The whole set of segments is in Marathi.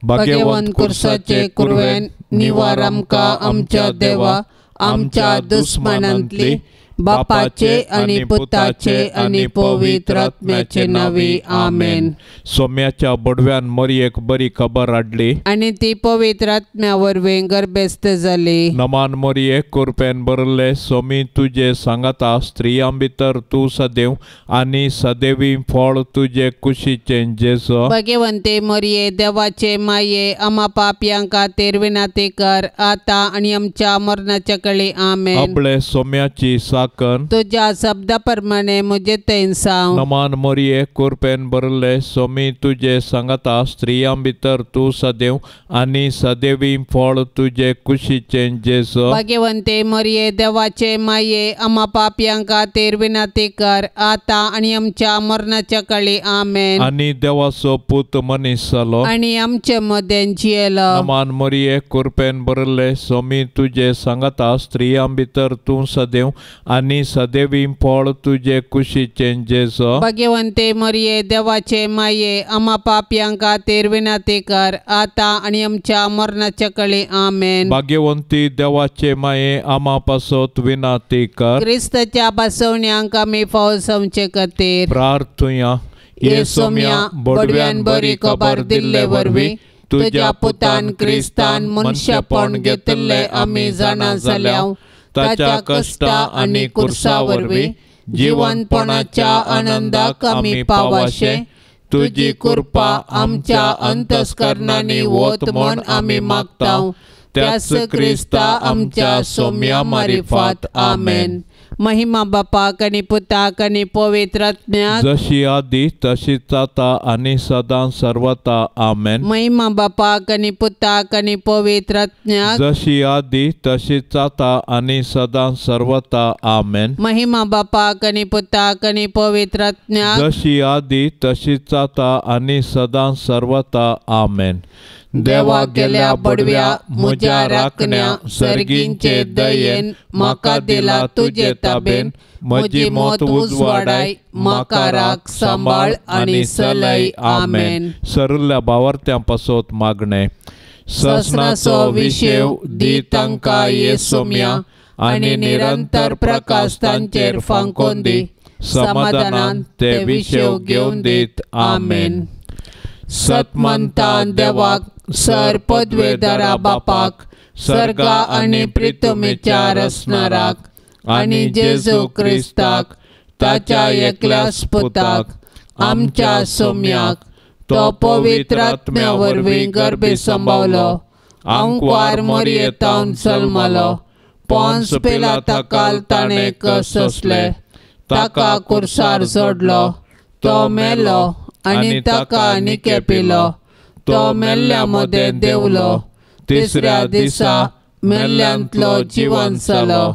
भाग्यवान कुर्साचे कुरवेन निवार आमकां आमच्या देवा आमच्या दुस्मनांतली बापाचे आणि पुताचे आणि पवित्र आत्म्याचे नावी आमेन। सोम्याच्या बडव्यान मरियेक बरी खबर हाडली आणि ती पवित्र आत्म्या वरवीं गर्भस्थ जाली। नमान मरिये कुरपेन बरले सोमी तुझे सांगता स्त्रियां भितर तू सदैव आणि सदैवी फळ तुझे कुशीचे जेजो। भाग्यवंते मरिये देवाचे माये आम्हा पापयांका तेरविनाते कर आता आणि आमच्या मरणाच्या कळी आमेन। आपले सोम्याची तुझ्या शब्दाप्रमाणे मुझे तेन सांग। नमान मरिये कुरपेन बरले सोमी तुझे सांगता स्त्रियां भितर तू सदैव आणि सदैवी फळ तुझे कुशीचे जेजो। भाग्यवंते मरिये देवाचे माये आम्हा पापयांका तेरविनाते कर आता आणि आमच्या मरणाच्या काळी आमेन। आणि देवाचो पूत मनीस जालो आणि आमचे मध्ये जियेलो। नमान मरिये कुरपेन बरले सोमी तुझे सांगता स्त्रियां भितर तू सदैव आणि सदैवी फळ तुझे कुशीचे जेजो। भाग्यवंते मरिये देवाचे माये आम्हा पापयांका तेरविनाते कर आता आणि आमच्या मरणाच्या काळी आमेन। भाग्यवंती देवाचे माये आम्हा पासत विनाती कर क्रिस्ताच्या बसवण्यांक आमी फावो समचे खातीर प्रार्थुया। येसोम्या बडव्यान बरी खबर दिल्ले वरवीं तुझ्या पुतान क्रिस्तान मनशापण घेतले आमी जाणा जाल्याव ताच्या कष्टा आणि कुर्सा वरवीं जिवंतपणाच्या आनंदाक आमी पावाशे तुझी कृपा आमच्या अंतस्करणांनी वत म्हण आमी मागताव त्याच क्रिस्ता आमच्या सोम्या मारिफात आमेन। महिमा बापाक आणि पुताक आणि पवित्र आत्म्याक जशी आदी तशीच आता आणि सदां सर्वता आमेन। महिमा बापाक आणि पुताक आणि पवित्र आत्म्याक जशी आदी तशीच आता आणि सदां सर्वता आमेन। महिमा बापाक आणि पुताक आणि पवित्र आत्म्याक जशी आदी तशीच आता आणि सदां सर्वता आमेन। देवा गेल्या बडव्या म्हज्या राखण्या सर्गींचे दयेन म्हाका दिला तुझे ताबेन म्हजी मोत उजवाडाय म्हाका राख सांबाळ आणि सलय आमेन। सरल्या भावार्थ्यां पासत मागणे ससनाचो विशेव दी तांकां येसोम्या आणि निरंतर प्रकाश तांचेर फांकोन दी समाधानान ते विशेव घेवन दीत आमेन। सतमंतान देवाक सर पदवेदारा बापाक सर्गा आणि प्रितमेच्या रसनाराक आणि जेजू क्रिस्ताक ताच्या एकल्याच पुताक आमच्या सोम्याक तो पवित्र आत्म्या वरवीं गर्भे संभावलो अंकवार मरियेतावन जल्मलो पोंस पिलाताकाल ताणें कस सोंसले ताका कुर्सार जोडलो तो मेलो आणि ताका निके पिलो तो मेल्ल्या मध्ये देवलो तिसऱ्या दिसा मेल्ल्यांतलो जिवंत जालो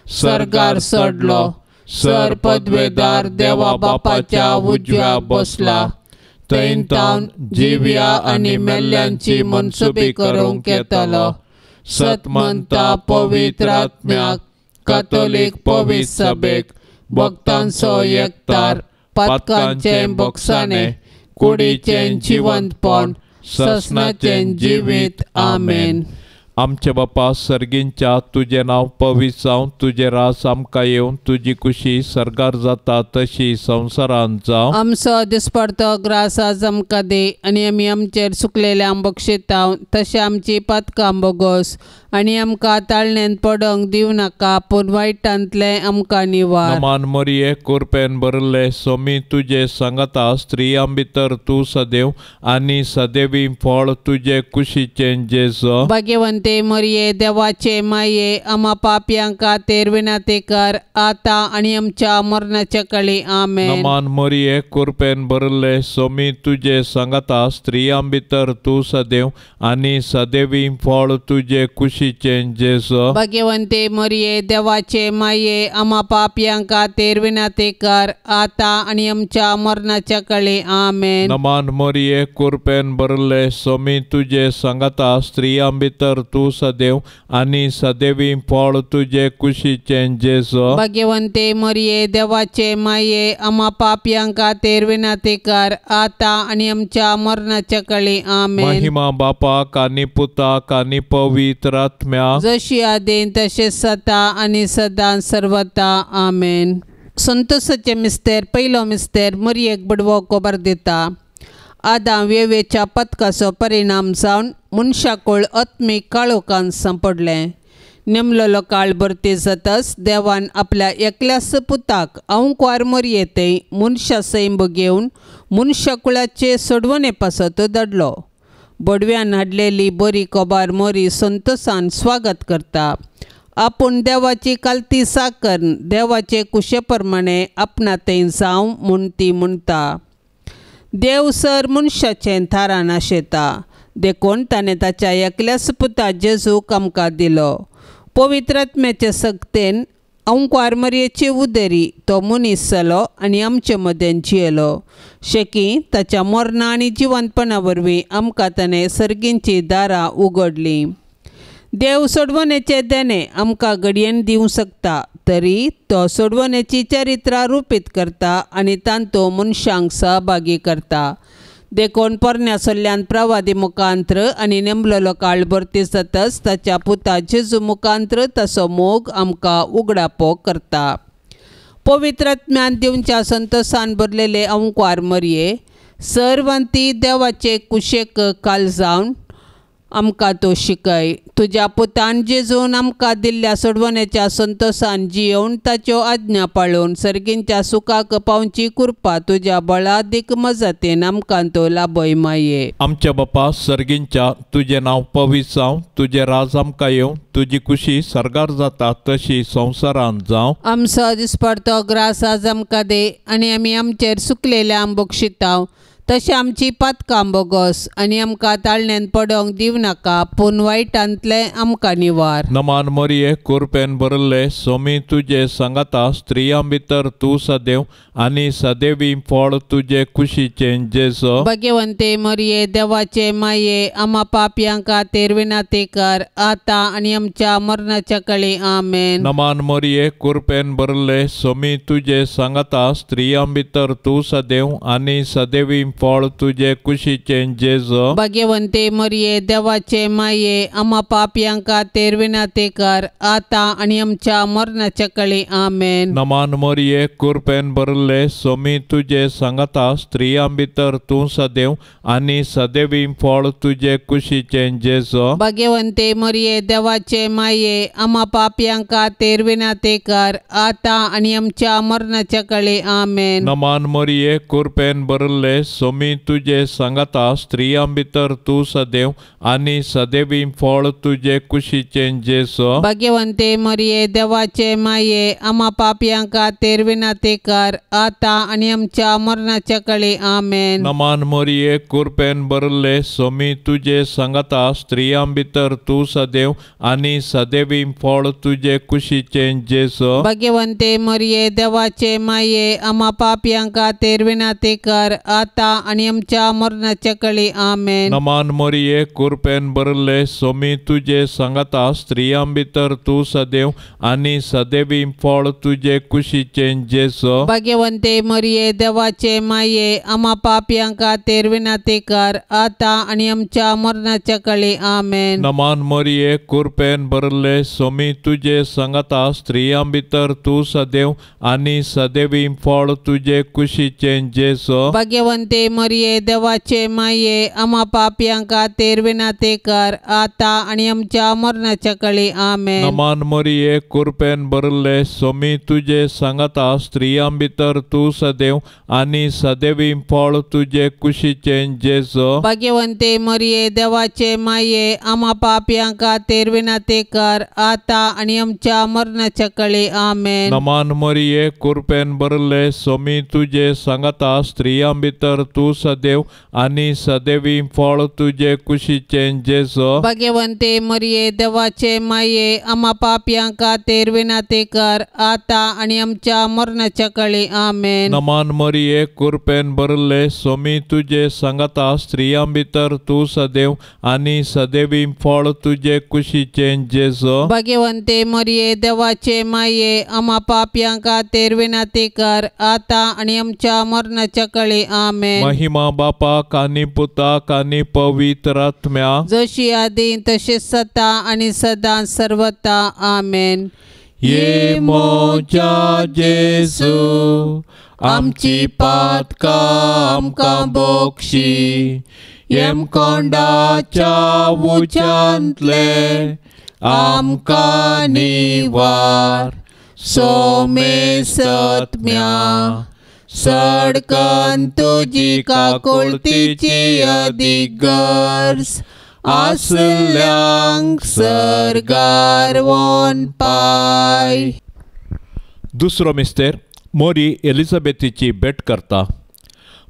सर्गार चडलो सर पदवेदार देवा बापाच्या उजव्या बसला थंय तावन जिव्या आणि मेल्ल्यांची मनसुबी करूंक येतलो। सतमंता पवित्र आत्म्याक कॅथोलिक पवित्र सभेक भक्तांचो एकतार पातकांचे बोगसाणे कुडीचे जिवंतपण ससनाचे जिवीत आमेन। आमचे बापा सर्गींच्या तुझे नाव पवित्र जावं तुझे रास आमकां येवन तुझी कुशी सर्गार जाता तशी संवसारांत जावं। आमचो दिसपडतो ग्रास आज आमकां दे आणि आमी आमचेर सुकलेल्यांक बक्षिताव तशें आमची पातकां बोगोस आणि आमकां ताळणेंत पडोंक दिवं नाका पूण वायटांतले आमकां निवार। नमान मरिये कुरपेन बरले सोमी तुझे सांगता स्त्रियां भितर तू सदैव आणि सदैवी फळ तुझे कुशीचे जेजो। भाग्यवंते मरिये देवाचे माये आम्हा पापयांका तेरविनाते कर आता आणि आमच्या मरणाच्या काळी आमेन। नमान मरिये कुरपेन बरले सोमी तुझे सांगता स्त्रियां भितर तू सदैव आणि सदैवी फळ तुझे कुशीचे जेजो। भाग्यवंते मरिये देवाचे माये आम्हा पापयांका तेरविनाते कर आता आणि आमच्या मरणाच्या काळी आमेन। नमान मरिये कुरपेन बरले सोमी तुझे सांगता स्त्रियां भितर तू सदैव आणि सदैवी फळ तुझे कुशीचे जेजो. भाग्यवंते मरिये देवाचे माये आम्हा पापियांका तेरविना तेकार आता आणि आमच्या मरणाच्या काळी आमेन. महिमा बापाक आणि पुताक आणि पवित्र आत्म्या जशी आदेन तसे सता आणि सदां सर्वता आमेन. संतोषाचे मिस्तेर पहिलो मिस्तेर मरियेक बडवो खबर दिता. आदां वेवेच्या पथकाचो परिणाम जावन मनशाकुळ आत्मीक काळोखान सांपडलें. नेमलेलो काळ भरती जाताच देवान आपल्या एकल्याच पुताक अवंकवार मरियेते मनशा सैम घेवन मनशाकुळाचे सोडवणे पासत धाडलो. बडव्यान हाडलेली बरी खबर मोरी संतोषान स्वागत करता. आपूण देवाची कालती साकर देवाचे कुशे प्रमाणे आपणाते जावं म्हूण ती म्हणटा. देव सर मनशाचें थारान आशेता देखून ताणें ताच्या एकल्याच पुता जेजूक आमकां दिलो. पवित्र आत्म्याचे सक्तेन अवंकवार मरियेची उदेरी तो मनीस जालो आनी आमचे मदें जियेलो. शेकी ताच्या मरणा आनी जिवंतपणा वरवीं आमकां ताणें सर्गींची दारां उगडलीं. देव सोडवणेचे देणे आमकां घडयेन दिवंक शकता तरी तो सोडवणेची चरित्रां रुपीत करता आनी तांतूं मनशांक सहभागी करता. देखून पोरण्या सल्ल्यान प्रवादी मुखांत्र आनी नेमलेलो काळ भरती जाताच ताच्या पुता जेजू मुखांत्र ताचो मोग आमकां उगडापो करता. पवित्र आत्म्यान दिवच्या संतोषान भरलेले अवंकवार मरिये सर्वांती देवाचे कुशेक काल जावन आमकां तो शिकय. तुज्या पुतान जेजून आमकां दिल्ल्या सोडवणेच्या संतोषान जियोवन ताच्यो आज्ञा पाळून सर्गींच्या सुखाक पावची कृपा तुज्या बळादीक मजतीन आमकां तो लाभय माये. आमच्या बापा सर्गींच्या तुझे नाव पवित्र जावं, तुझे राज आमकां येवं, तुजी कुशी सरगार जाता तशी संवसारांत जावं. आमचो दिसपडतो ग्रास आज आमकां दे आनी आमी आमचेर सुकलेल्या बक्षितांव तशें आमची पातकां बोगोस आनी आमकां ताळण्यान पडोवंक दिव नाका पूण वायटांतले आमकां निवार. नमान मरिये कृपेन भरले सोमी तुजे सांगाता स्त्रियां भितर तूं सदैव आनी सदैवी फळ तुजे कुशीचे जेजो. भाग्यवंते मरिये देवाचे माये आम्हा पापियांका तेरविना तेकार आता आनी आमच्या मरणाच्या काळी आमेन. नमान मरिये कृपेन भरले सोमी तुजे सांगाता स्त्रियां भितर तूं सदैव आनी सदैवी फळ तुजे कुशीचे जेजो. भाग्यवंते मरिये देवाचे माये आम्हा पापियांका तेरविना तेकार आता आनी आमच्या मरणाच्या काळी आमेन. नमान मरिये कृपेन भरले सोमी तुजे सांगाता स्त्रियां भितर तूं सदैव आनी सदैवी फळ तुजे कुशीचे जेजो. भाग्यवंते मरिये देवाचे माये आम्हा पापियांका तेरविना तेकार आता आनी आमच्या मरणाच्या काळी आमेन. नमान मरिये कृपेन भरले सोमी तुजे सांगाता स्त्रियां भितर तूं सदैव आनी सदैवी फळ तुजे कुशीचे जेजो. भाग्यवंते मरिये देवाचे माये आम्हा पापियांका तेरविना तेकार आता आनी आमच्या मरणाच्या काळी आमेन. नमान मरिये कृपेन भरले सोमी तुजे सांगाता स्त्रियां भितर तूं सदैव आनी सदैवी फळ तुजे कुशीचे जेजो. भाग्यवंते मरिये देवाचे माये आम्हा पापियांका तेरविना तेकार आता आनी आमच्या मरणाच्या काळी आमेन. नमान मरिये कृपेन भरले सोमी तुजे सांगाता स्त्रियां भितर तूं सदैव आनी सदैवी फळ तुजे कुशीचे जेजो. भाग्यवंते मरिये देवाचे माये आम्हा पापियांका तेरविना तेकार आता आनी आमच्या मरणाच्या काळी आमेन. नमान मरिये कृपेन भरले सोमी तुजे सांगाता स्त्रियां भितर तूं सदैव आनी सदैवी फळ तुजे कुशीचे जेजो. भाग्यवंते मरिये देवाचे माये आम्हा पापियांका तेरविना तेकार आता आनी आमच्या मरणाच्या काळी आमेन. नमान मरिये कृपेन भरले सोमी तुजे सांगाता स्त्रियां भितर तूं सदैव आनी सदैवी फळ तुजे कुशीचे जेजो. भाग्यवंते मरिये देवाचे माये आम्हा पापियांका तेरविना तेकार आता आनी आमच्या मरणाच्या काळी आमेन. नमान मरिये कृपेन भरले सोमी तुजे सांगाता स्त्रियां भितर तू सदैव आणि सदैवी फळ तुझे कुशीचे जेजो. भाग्यवंते मरिये देवाचे माये आम्हा पापियांका तेर विनाते कर आता आणि आमच्या मरणाच्या काळी आमेन. नमान मरिये कृपेन भरले सोमी तुझे संगता स्त्रियां भितर तू सदैव आणि सदैवी फळ तुझे कुशीचे जेजो. भाग्यवंते मरिये देवाचे माये आम्हा पापियांका तेर विनाते कर आता आणि आमच्या मरणाच्या काळी आमेन. महिमा बापाक आणि पुताक आणि पवित्र आत्म्या जशी आधी तसे सता आणि सदा सर्वता आमेन. ये मोच्या जेसू आमची पातका आमकां बोक्षी येम कोंडाच्या उच्यांतले आमकां निवार. सोमे सत्म्या सडकन तुजी काकुळतीची अधिगर्स आसल्यांक सरगार वोन पाय. दुसरो मिस्तेर मोरी एलिझाबेथीची भेट करता.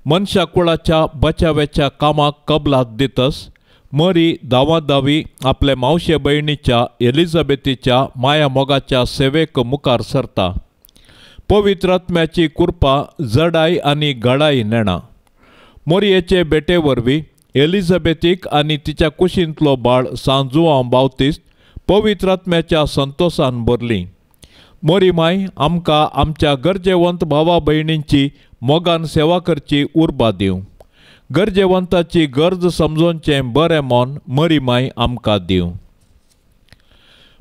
मनशा कुळाच्या बचाव्याच्या कामाक कबलात दितस मोरी दावादावी आपल्या मावशे बहिणीच्या एलिझाबेथीच्या माया मोगाच्या सेवेक मुखार सरता. पवित्र आत्म्याची कृपा जडाई आणि घडाई नेणा. मोरयेचे बेटे वरवीं एलिझाबेथीक आणि तिच्या कुशींतलो बाळ सांजुआं बावतिस्त पवित्र आत्म्याच्या संतोषान भरली. मोरी माय आमकां आमच्या गरजेवंत भावा भयणींची मोगान सेवा करची उर्बा दिवं. गरजेवंताची गरज समजोवचें बरें मोन मोरी माय आमकां दिवं.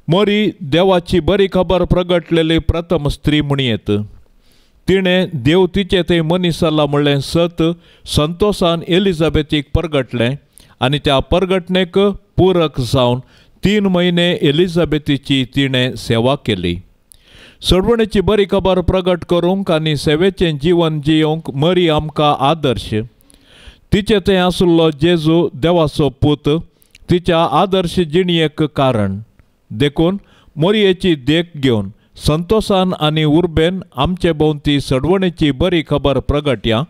मोरी देवाची बरी खबर प्रगटलेली प्रथम स्त्री म्हणयेत. तिणें देव तिचे थंय मनीस जाल्ला म्हणलें सत संतोषान एलिझाबेथीक परगटलें आनी त्या परगटणेक पूरक जावन 3 म्हयने एलिझाबेथीची तिणें सेवा केली. सोडवणेची बरी खबर प्रगट करूंक आनी सेवेचें जीवन जियोंक मोरी आमकां आदर्श. तिचे थंय आसुल्लो जेजू देवाचो पूत तिच्या आदर्श जिणयेक कारण. देखून मोरयेची देख घेवन संतोषान आनी उर्बेन आमचे भोवती सडवणेची बरी खबर प्रगटया.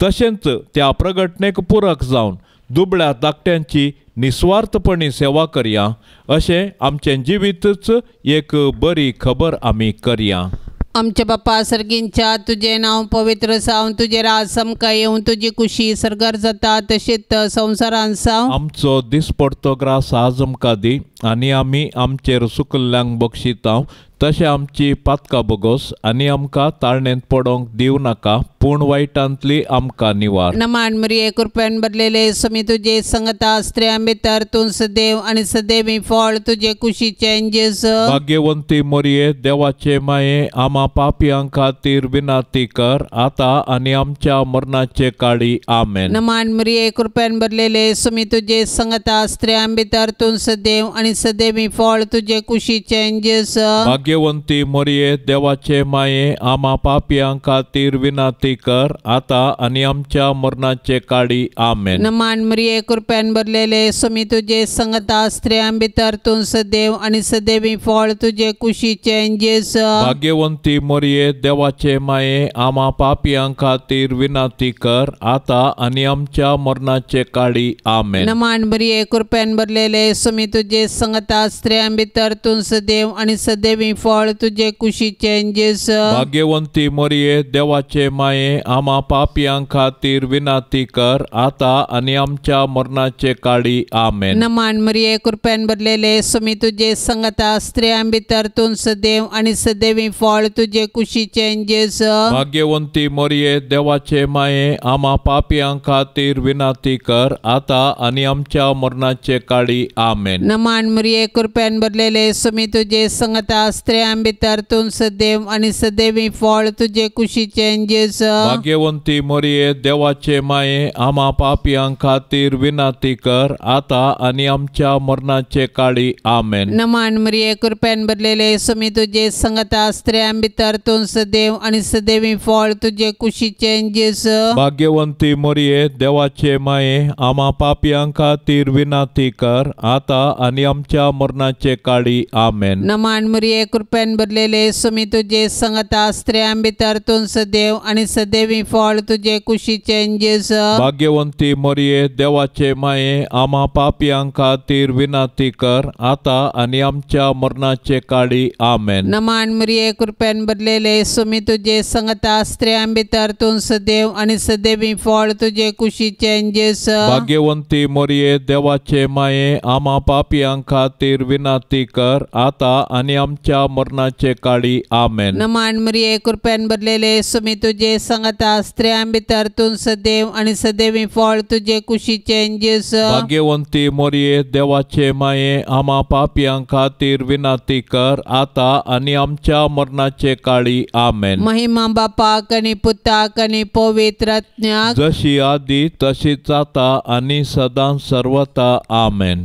तशेंच त्या प्रगटणेक पूरक जावन दुबळ्या धाकट्यांची निस्वार्थपणी सेवा करया. अशें आमचें जिवीतच एक बरी खबर आमी करया. आमच्या बापा सर्गींच्या तुझे नाव पवित्र जावन तुझे राज समका येवन तुझी कुशी सरगार जाता तशेंच संवसारान जावं. आमचो दिसपडतो ग्रास आज आमकां दी आनी आमी आमचेर सुकल्ल्यांक बक्षिता तशें आमची पातकां बगोस आनी आमकां ताळणेंत पडोंक दिवं नाका पूण वायटांतली आमकां निवार. नमान मरिये कृपेन भरलेले समी तुझे संगता स्त्रियां भितर तूं सदैव आनी सदैवी फळ तुझे कुशीचे जेजू. भाग्यवंती मोरये देवाचे माये आम्हा पापियां खातीर विनाती कर आता आनी आमच्या मरणाचे काळी आमेन. नमान मरिये कृपेन भरलेले समी तुझे संगता स्त्रियां भितर तूं सदैव आनी सदैवी फळ तुझे कुशीचे जेजू. भाग्यवंती मोरये देवाचे माये आम्हा पापियां खातीर विनाती कर आता आनी आमच्या मरणाचे काळी आमेन. नमान मरिये कृपेन भरलेले समी तुझे संगता स्त्रियां भितर तूं सदैव आनी सदैवी फळ तुझे कुशीचे जेजू. भाग्यवंती मोरये देवाचे माये आम्हा पापियां खातीर विनाती कर आता आनी आमच्या मरणाचे काळी आमेन. नमान मरिये कृपेन भरलेले समी तुझे संगता स्त्रियां भितर तूं सदैव आनी सदैवी फळ तुझे कुशीचे जेजू. भाग्यवंती मोरये देवाचे माये आम्हा पापियां खातीर विनाती कर आता आनी आमच्या मरणाचे काळी आमेन. नमान मरिये कृपेन भरलेले समी तुझे संगता स्त्रियां भितर तूं सदैव आनी सदैवी फळ तुझे कुशीचे जेजू. भाग्यवंती मोरये देवाचे माये आम्हा पापियां खातीर विनाती कर आता आनी आमच्या मरणाचे काळी आमेन. नमान मरिये कृपेन भरलेले समी तुझे संगता स्त्रियां भितर तूं सदैव आनी सदैवी फळ तुझे कुशीचे जेजू. भाग्यवंती मोरये देवाचे माये आम्हा पापियां खातीर विनाती कर आता आनी आमच्या मरणाचे काळी आमेन. नमान मरिये कृपेन भरलेले समी तुझे संगता स्त्रियां भितर तूं सदैव आनी सदैवी फळ तुझे कुशीचे जेजू. भाग्यवंती मोरये देवाचे माये आम्हा पापियां खातीर विनाती कर आता आनी आमच्या मरणाचे काळी आमेन. नमान मरिये कृपेन भरलेले सुमी तुझे संगता स्त्रियां भितर तूं सदैव आणि सदैवी फळ तुझे कुशीचे जेस भाग्यवंती मरिये देवाचे माये आम्हा पापियां खातीर विनंती कर आता आणि आमच्या मरणाचे काळी आमेन. नमान मरिये कृपेन भरलेले सुमी तुझे संगता स्त्रियां भितर तूं सदैव आणि सदैवी फळ तुझे कुशीचे जेस भाग्यवंती मरिये देवाचे माये आम्हा पापियां खातीर विनंती कर आता आणि आमच्या मरणाचे काळी आमेन. नमान मरिये कृपेन भरलेले सुमी तुझे संगता स्त्रियां भितर तूं सदैव आणि सदैवी फळ तुझे कुशीचे जेस भाग्यवंती मरिये देवाचे माये आम्हा पापियां खातीर विनंती कर आता आणि आमच्या मरणाचे काळी आमेन. महिमा बापाक आणि पुताक आणि पवित्र आत्म्याक जशी आदी तशीच आता आणि सदां सर्वता आमेन.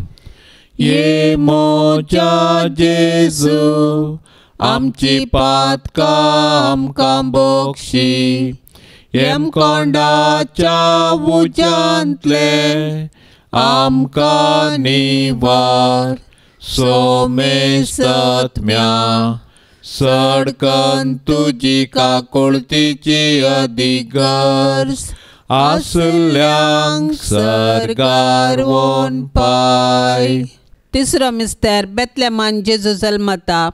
ये मोच्या जेजू आमची पातका आमकां बोक्षी एम कोंडाच्या उजांतले आमकां निवार सोमेसत्म्या सडकन तुजी काकुळतीची अधिगर्स आसल्यांक सरगार वोन पाय. तिसरो मिस्तेर बेतलेमान जेजू जल्मता.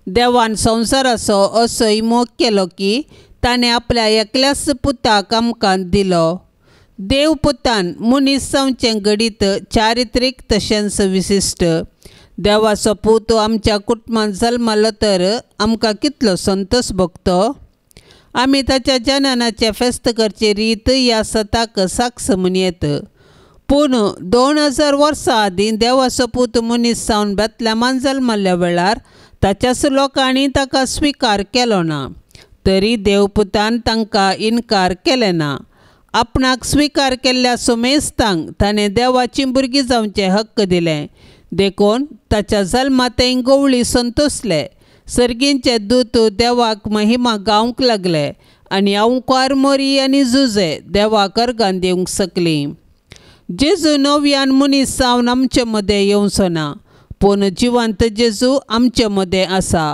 देवान संवसाराचो असोय मोग केलो की ताणें आपल्या एकल्याच पुताक आमकां दिलो. देव पुतान मनीस जावचें घडीत चारित्रीक तशेंच विशिश्ट. देवाचो पूत आमच्या कुटुंबांत जल्मलो तर आमकां कितलो संतोश भोगतो. आमी ताच्या जननाचे फेस्त करची रीत ह्या सताक साक्ष म्हूण येत. पूण 2000 वर्सां आदीं देवाचो पूत मनीस जावन बेतलेमान जल्मल्ल्या वेळार ताच्याच लोकांनी ताका स्विकार केलो ना. तरी देवपुतान तांकां इन्कार केले ना. आपणाक स्विकार केल्ल्या सोमेस्तांक ताणें देवाची भुरगीं जावचे हक्क दिले. देखून ताच्या जल्मातय गवळी संतोसले. सर्गींचे दूत देवाक महिमा गावंक लागले आनी आंवकार मोरी आनी जुजे देवाक अर्गां दिवंक सकली. जेजू नव्यान मनीस जावन आमचे मदें येवचो ना, पूण जिवंत जेजू आमचे मदें आसा.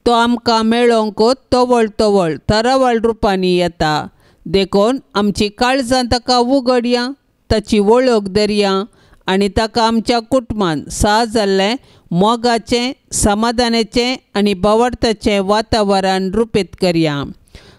तो आमकां मेळोवंक तवळ तवळ तरावळ रुपांनी येता. देखून आमची काळजां ताका उगडया, ताची वळख धरया आनी ताका आमच्या कुटुंबांत जाल्लें मोगाचें समाधानाचें आनी भावार्थाचें वातावरण रुपीत करया.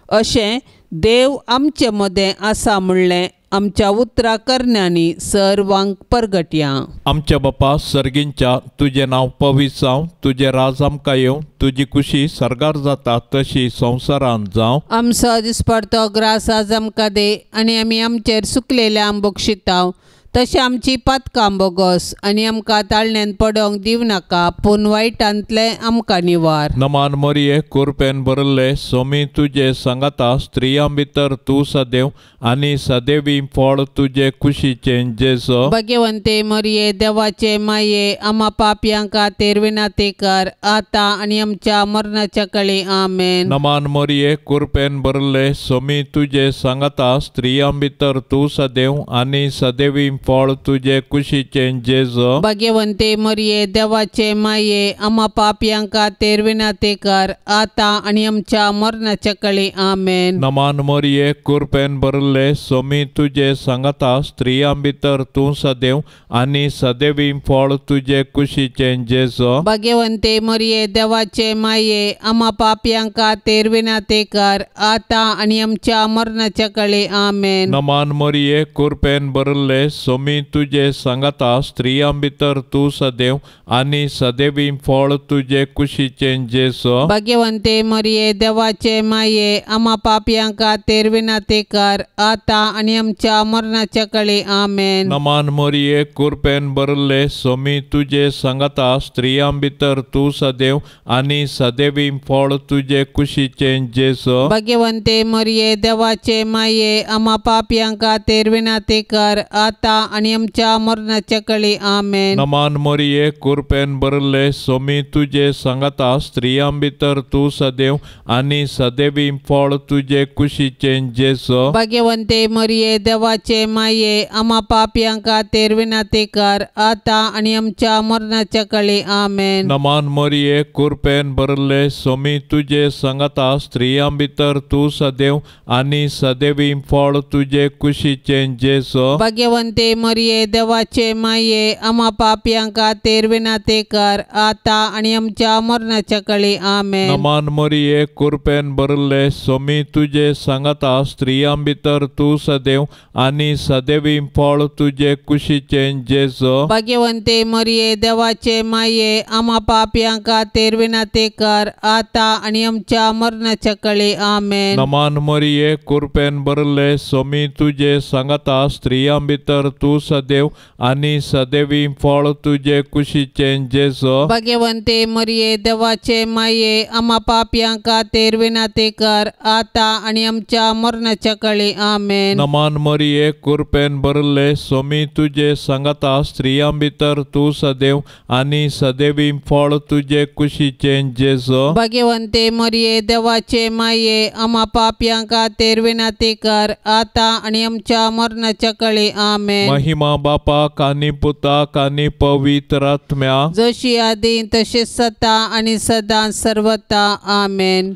अशें देव आमचे मदें आसा म्हणलें आमच्या उतरां करण्यांनी सर्वांक परगटया. आमच्या बापा सर्गींच्या तुझे नांव पवित्र जावं, तुझे राज आमकां येवं, तुजी कुशी सरगार जाता तशी संवसारांत जावं. आमचो दिसपडतो ग्रास आज आमकां दे आनी आमी आमचेर सुकलेले आंबोक शिताव. तशें आमची पातकां बोगोस आनी आमकां ताळण्यान पडोवंक दिव नाका, पूण वायटांतले आमकां निवार. नमान मरिये कृपेन भरले सोमी तुजे सांगाता स्त्रियां भितर तूं सदैव आनी सदैवी फळ तुजे कुशीचें जेजो. भाग्यवंते मरिये देवाचे माये आम्हा पापयां खातीर विनंती कर आता आनी आमच्या मरणाच्या काळी आमेन. नमान मरिये कृपेन भरले सोमी तुजे सांगाता स्त्रियां भितर तूं सदैव आनी सदैवी फळ तुजे कुशीचें जेजो. भाग्यवंते मरिये देवाचे माये आम्हा पापयां खातीर विनंती कर आता आनी आमच्या मरणाच्या काळी आमेन. नमान मरिये कृपेन भरले सोमी तुजे सांगाता स्त्रियां भितर तूं सदैव आनी सदैवी फळ तुजे कुशीचें जेजो. भाग्यवंते मरिये देवाचे माये आम्हा पापयां खातीर विनंती कर आता आनी आमच्या मरणाच्या काळी आमेन. नमान मरिये कृपेन भरले सोमी तुजे सांगाता स्त्रियां भितर तूं सदैव आनी सदैवी फळ तुजे कुशीचें जेजो. भाग्यवंते मरिये देवाचे माये आम्हा पापयां खातीर विनंती कर आता आनी आमच्या मरणाच्या काळी आमेन. नमान मरिये कृपेन भरले सोमी तुजे सांगाता स्त्रियां भितर तूं सदैव आनी सदैवी फळ तुजे कुशीचें जेजो. भाग्यवंते मरिये देवाचे माये आम्हा पापयां खातीर विनंती कर आता आणि आमच्या मरणाच्या काळी आमेन. नमान मोरये कृपेन भरले सोमी तुझे सांगता स्त्रियां भितर तू सदैव आणि सदैवी फळ तुझे कुशीचे जेसो. भाग्यवंते मरिये देवाचे माये आम्हा पापियांका तेर विनंती कर आता आणि आमच्या मरणाच्या काळी आमेन. नमान मोरये कृपेन भरले सोमी तुझे सांगता स्त्रियां भितर तू सदैव आणि सदैवी फळ तुझे कुशीचे जेसो. भाग्यवंते मरिये देवाचे माये आम्हा पापियांका तेर विनंती कर आता आणि आमच्या मरणाच्या काळी आमेन. नमान मोरये कृपेन भरले सोमी तुझे सांगता स्त्रियां भितर तू सदैव आणि सदैवी फळ तुझे कुशीचे जेसो. भाग्यवंते मरिये देवाचे माये आम्हा पापियांका तेर विनंती कर आता आणि आमच्या मरणाच्या काळी आमेन. नमान मोरये कृपेन भरले सोमी तुझे सांगता स्त्रियां भितर तू सदैव आणि सदैवी फळ तुझे कुशीचे जेसो. भाग्यवंते मरिये देवाचे माये आम्हा पापियांका तेर विनंती कर आता आणि आमच्या मरणाच्या काळी आमेन. नमान मोरये कृपेन भरले सोमी तुझे सांगता स्त्रियां भितर तू सदैव आणि सदैवी फळ तुझे कुशीचे जेसो. भाग्यवंते मरिये देवाचे माये आम्हा पापियांका तेर विनंती कर आता आणि आमच्या मरणाच्या काळी आमेन. महिमा बापाक आणि पुताक आणि पवित्र आत्म्या जशी आधी तशी सता आणि सदा सर्वता आमेन.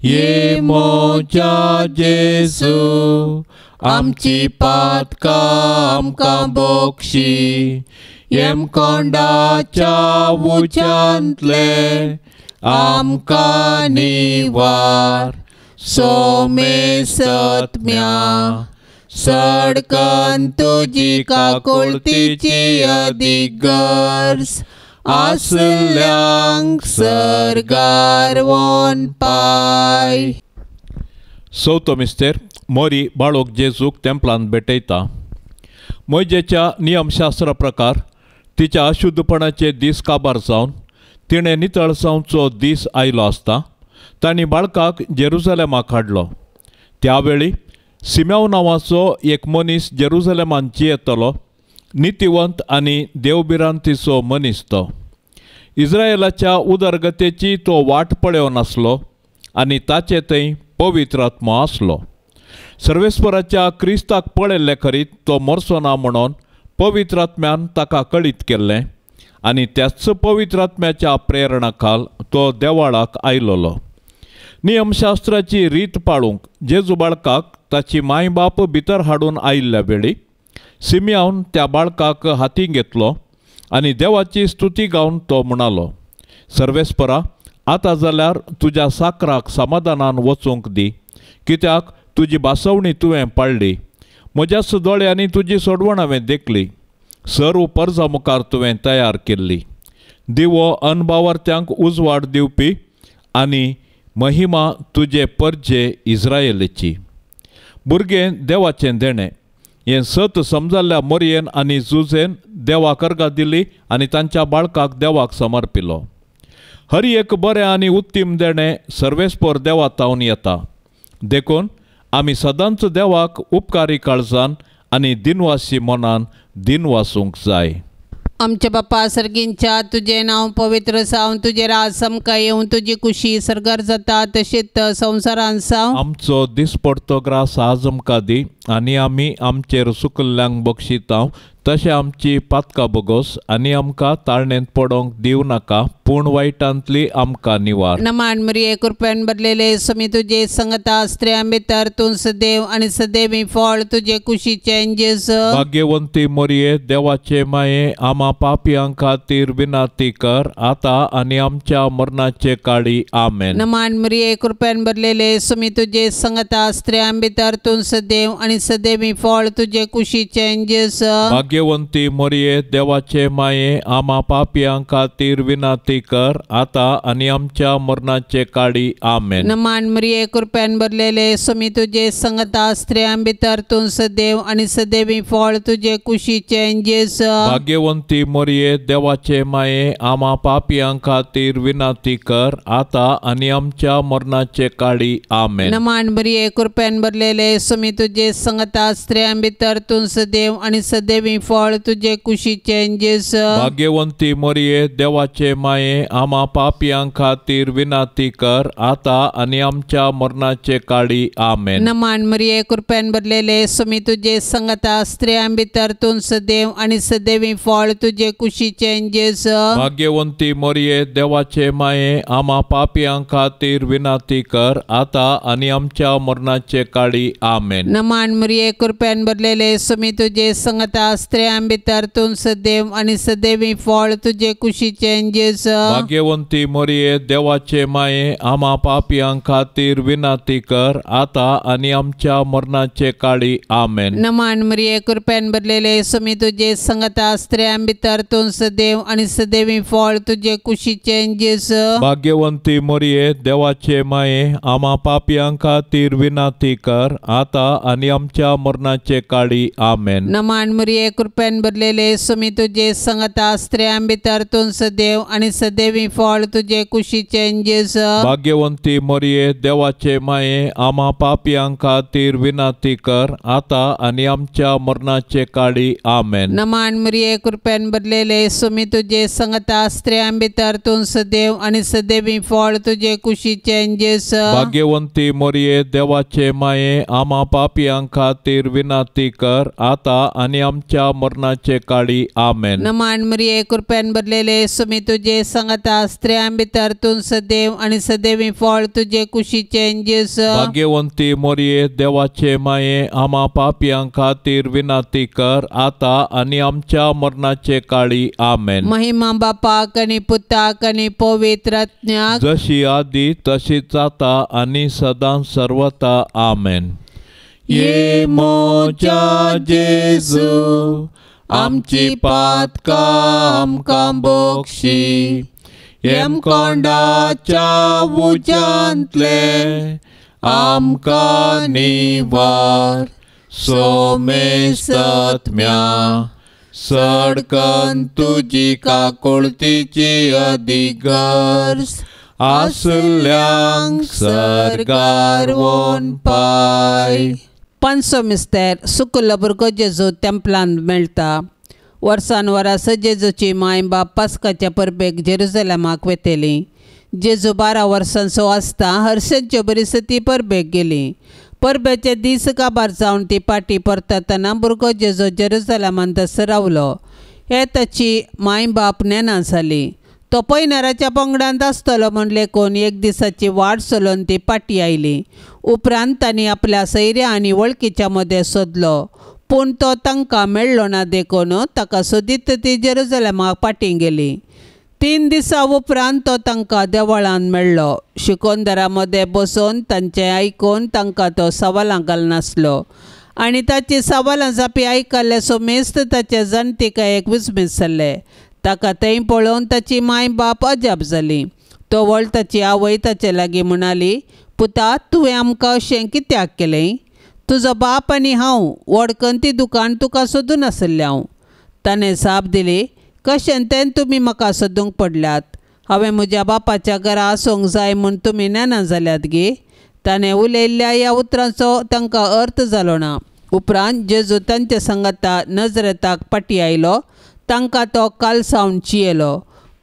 ये मोच्या जेसू आमची पातका आमकां बोक्षी येम कोंडाच्या उच्यांतले आमकां निवार सोमे सत्म्या सडकन तुजी काकुळतीची अधिगर्स आसल्यांक सरगार वोन पाय. चवथो मिस्तेर मोरी बाळोक जेजूक तेंपलांत भेटयता. मोयजेच्या नियमशास्त्रा प्रकार तिच्या अशुद्धपणाचे दीस काबार जावन तिणें नितळसांवचो दीस आयलो आसता तांणी बाळकाक जेरुसलेमाक हाडलो. त्यावेळी सिमेव नांवाचो एक मनीस जेरुसलेमांत जियेतलो, नितिवंत आनी देवबिरांतीचो मनीस तो. इस्रायेलाच्या उदरगतेची तो वाट पळयोव नासलो आनी ताचे थंय पवित्र आत्मो आसलो. सर्वेस्पराच्या क्रिस्ताक पळयल्ले खरीत तो मरचो ना म्हणून पवित्र आत्म्यान ताका कळीत केल्लें आनी त्याच पवित्र आत्म्याच्या प्रेरणा खाल तो देवाळाक आयलोलो. नियमशास्त्राची रीत पाळूंक जेजू बाळकाक ताची माय बाप भितर हाडून आयिल्ल्या वेळी सिमियोन त्या बाळकाक हाती घेतलो आनी देवाची स्तुती गावन तो म्हणालो, सर्वेस्परा, आतां जाल्यार तुज्या साकराक समाधानान वचूंक दी, कित्याक तुजी बासवणी तुवें पाळ्ळी. म्हज्या दोळ्यांनी तुजी सोडवण हांवें देखली. सर्व परजा मुखार तुवें तयार केल्ली. दिवो अनभावार्थ्यांक उजवाड दिवपी आनी महिमा तुजे परजे इस्रायेलीची. भुरगें देवाचें देणें हें सत समजल्ल्या मोरयेन आनी जुजेन देवाक अर्घा दिली आनी तांच्या बाळकाक देवाक समर्पिलो. हर एक बरें आनी उत्तीम देणें सर्वेस्पर देवातावन येता. देखून आमी सदांच देवाक उपकारी काळजान आनी दिनवासी मनान दिनवासूंक जाय. आमच्या बापा सर्गींच्या तुझे नाव पवित्र जावन तुझे राज समका येवन तुझी कुशी सरगार जाता तशीच संवसारान जावं. आमचो दिसपडतो ग्रास आज आमकां दी आनी आमी आमचेर सुकल्ल्यांक बक्षितांव तशें आमची पातकां बोगोस आनी आमकां ताळणेंत पडोंक दिवं नाका पूण वायटांतली आमकां निवार. नमान मरिये कृपेन भरलेले समी तुझे संगता स्त्रियां भितर तूं सदैव आनी सदैवी फळ तुझे कुशीचे जेजू. भाग्यवंती मोरये देवाचे माये आम्हा पापियां खातीर विनंती कर आतां आनी आमच्या मरणाचे काळी आमेन. नमान मरिये कृपेन भरलेले समी तुझे संगता स्त्रियां भितर तूं सदैव आनी सदैवी फळ तुझे कुशीचे जेजू. भाग्यवंती मोरये देवाचे माये आम्हा पापियां खातीर विनंती विनंती कर, आता आणि आमच्या मरणाचे काळी. आमेन. नमान मरिये कृपेन भरलेले सुमी तुझे संगता स्त्रियां भितर तूं सदैव आणि सदैवी फळ तुझे कुशीचे जेस. भाग्यवंती मरिये देवाचे माये, आम्हा पापियां खातीर विनंती कर, आता आणि आमच्या मरणाचे काळी. आमेन. नमान मरिये कृपेन भरलेले सुमी तुझे संगता स्त्रियां भितर तूं सदैव आणि सदैवी फळ तुझे कुशीचे जेस. भाग्यवंती मरिये देवाचे माये, आम्हा पापियां खातीर विनंती कर, आता आणि आमच्या मरणाचे काळी. आमेन. नमान मरिये कृपेन भरलेले सुमी तुझे संगता स्त्रियां भितर तूं सदैव आणि सदैवी फळ तुझे कुशीचे जेस. भाग्यवंती मरिये देवाचे माये, आम्हा पापियां खातीर विनंती कर, आता आणि आमच्या मरणाचे काळी. आमेन. नमान मरिये कृपेन भरलेले सुमी तुझे संगता स्त्रियां भितर तूं सदैव आणि सदैवी फळ तुझे कुशीचे जेस. भाग्यवंती मरिये देवाचे माये, आम्हा पापियां खातीर विनंती कर, आता आणि आमच्या मरणाचे काळी. आमेन. नमान मरिये कृपेन भरलेले सुमी तुझे संगता स्त्रियां भितर तूं सदैव आणि सदैवी फळ तुझे कुशीचे जेस. भाग्यवंती मरिये देवाचे माये, आम्हा पापियां खातीर विनंती कर, आता आणि आमच्या मरणाचे काळी. आमेन. नमान मरिये कृपेन भरलेले सुमी तुझे संगता स्त्रियां भितर तूं सदैव आणि सदैवी फळ तुझे कुशीचे जेस. भाग्यवंती मरिये देवाचे माये, आम्हा पापियां खातीर विनंती कर, आता आणि आमच्या मरणाचे काळी. आमेन. नमान मरिये कृपेन भरलेले सुमी तुझे संगता स्त्रियां भितर तूं सदैव आणि सदैवी फळ तुझे कुशीचे जेस. भाग्यवंती मरिये देवाचे माये, आम्हा पापियां खातीर विनंती कर, आता आणि आमच्या मरणाचे काळी. आमेन. नमान मरिये कृपेन भरलेले सुमी तुझे संगता स्त्रियां भितर तूं सदैव आणि सदैवी फळ तुझे कुशीचे जेस. भाग्यवंती मरिये देवाचे माये, आम्हा पापियां खातीर विनंती कर, आता आणि आमच्या मरणाचे काळी. आमेन. महिमा बापाक आणि पुताक आणि पवित्र आत्म्याक, जशी आधी तशीच आता आणि सदां सर्वता. आमेन. ये मोच्या जेजू, आमची पातकां आमकां बोक्षी, येम कोंडाच्या उज्यांतले आमकां निवार. सोमेस्तत्म्या सडकन तुजी काकुळतीची अधिगर्स, आसल्यांक सरकार वोन पाय. पांचसो मिस्तेर सुकलो भुरगो जेजू तेंपलांत मेळटा. वर्सान वरास जेजूची माय बाप पास्काच्या परबेक जेरुसलेमाक वेतेली. जेजू 12 वर्सांचो आसता हर्शेंच्यो बरीस ती परबेक गेली. परबेचे दीस काबार जावन ती पाटी परतना भुरगो जेजू जेरुसलेमांत रावलो. हे ताची माय बाप नेना जाली. तो पैनाराच्या पंगडांत आसतलो म्हूण लेखून एक दिसाची वाट चलोवन ती पाटी आयली. उपरांत तांणी आपल्या सैऱ्या आनी वळखीच्या मदें सोदलो, पूण तो तांकां मेळ्ळो ना देखून ताका सोदीत ती जेरुसलेमाक पाटी गेली. 3 दिसां उपरांत तो तांकां देवळांत मेळ्ळो. शिकोंदरा मदें बसून तांचें आयकून तांकां तो सवालां घालनासलो आनी ताची सवालां जापी आयकल्ले सोमेस्त ताचे जाणटेकायेक विस्मीत जाल्ले. ताका थंय पळोवन ताची माय बाप अजाप जाली. तो व्हळ ताची आवय ताचे लागीं म्हणाली, पुता, तुवें आमकां अशें कित्याक केलें? तुजो बाप आनी हांव वडकन ती दुकान तुका सोदून आसले हांव. ताणें जाप दिली, कशें तें तुमी म्हाका सोदूंक पडल्यात? हांवें म्हज्या बापाच्या घरा आसूंक जाय म्हूण तुमी नेना जाल्यात गे. ताणें उलयल्ल्या ह्या उतरांचो तांकां अर्थ जालो ना. उपरांत जेजू तांचे सांगाता नजरेताक पाटी आयलो. तांकां तो कालसावन चियेलो,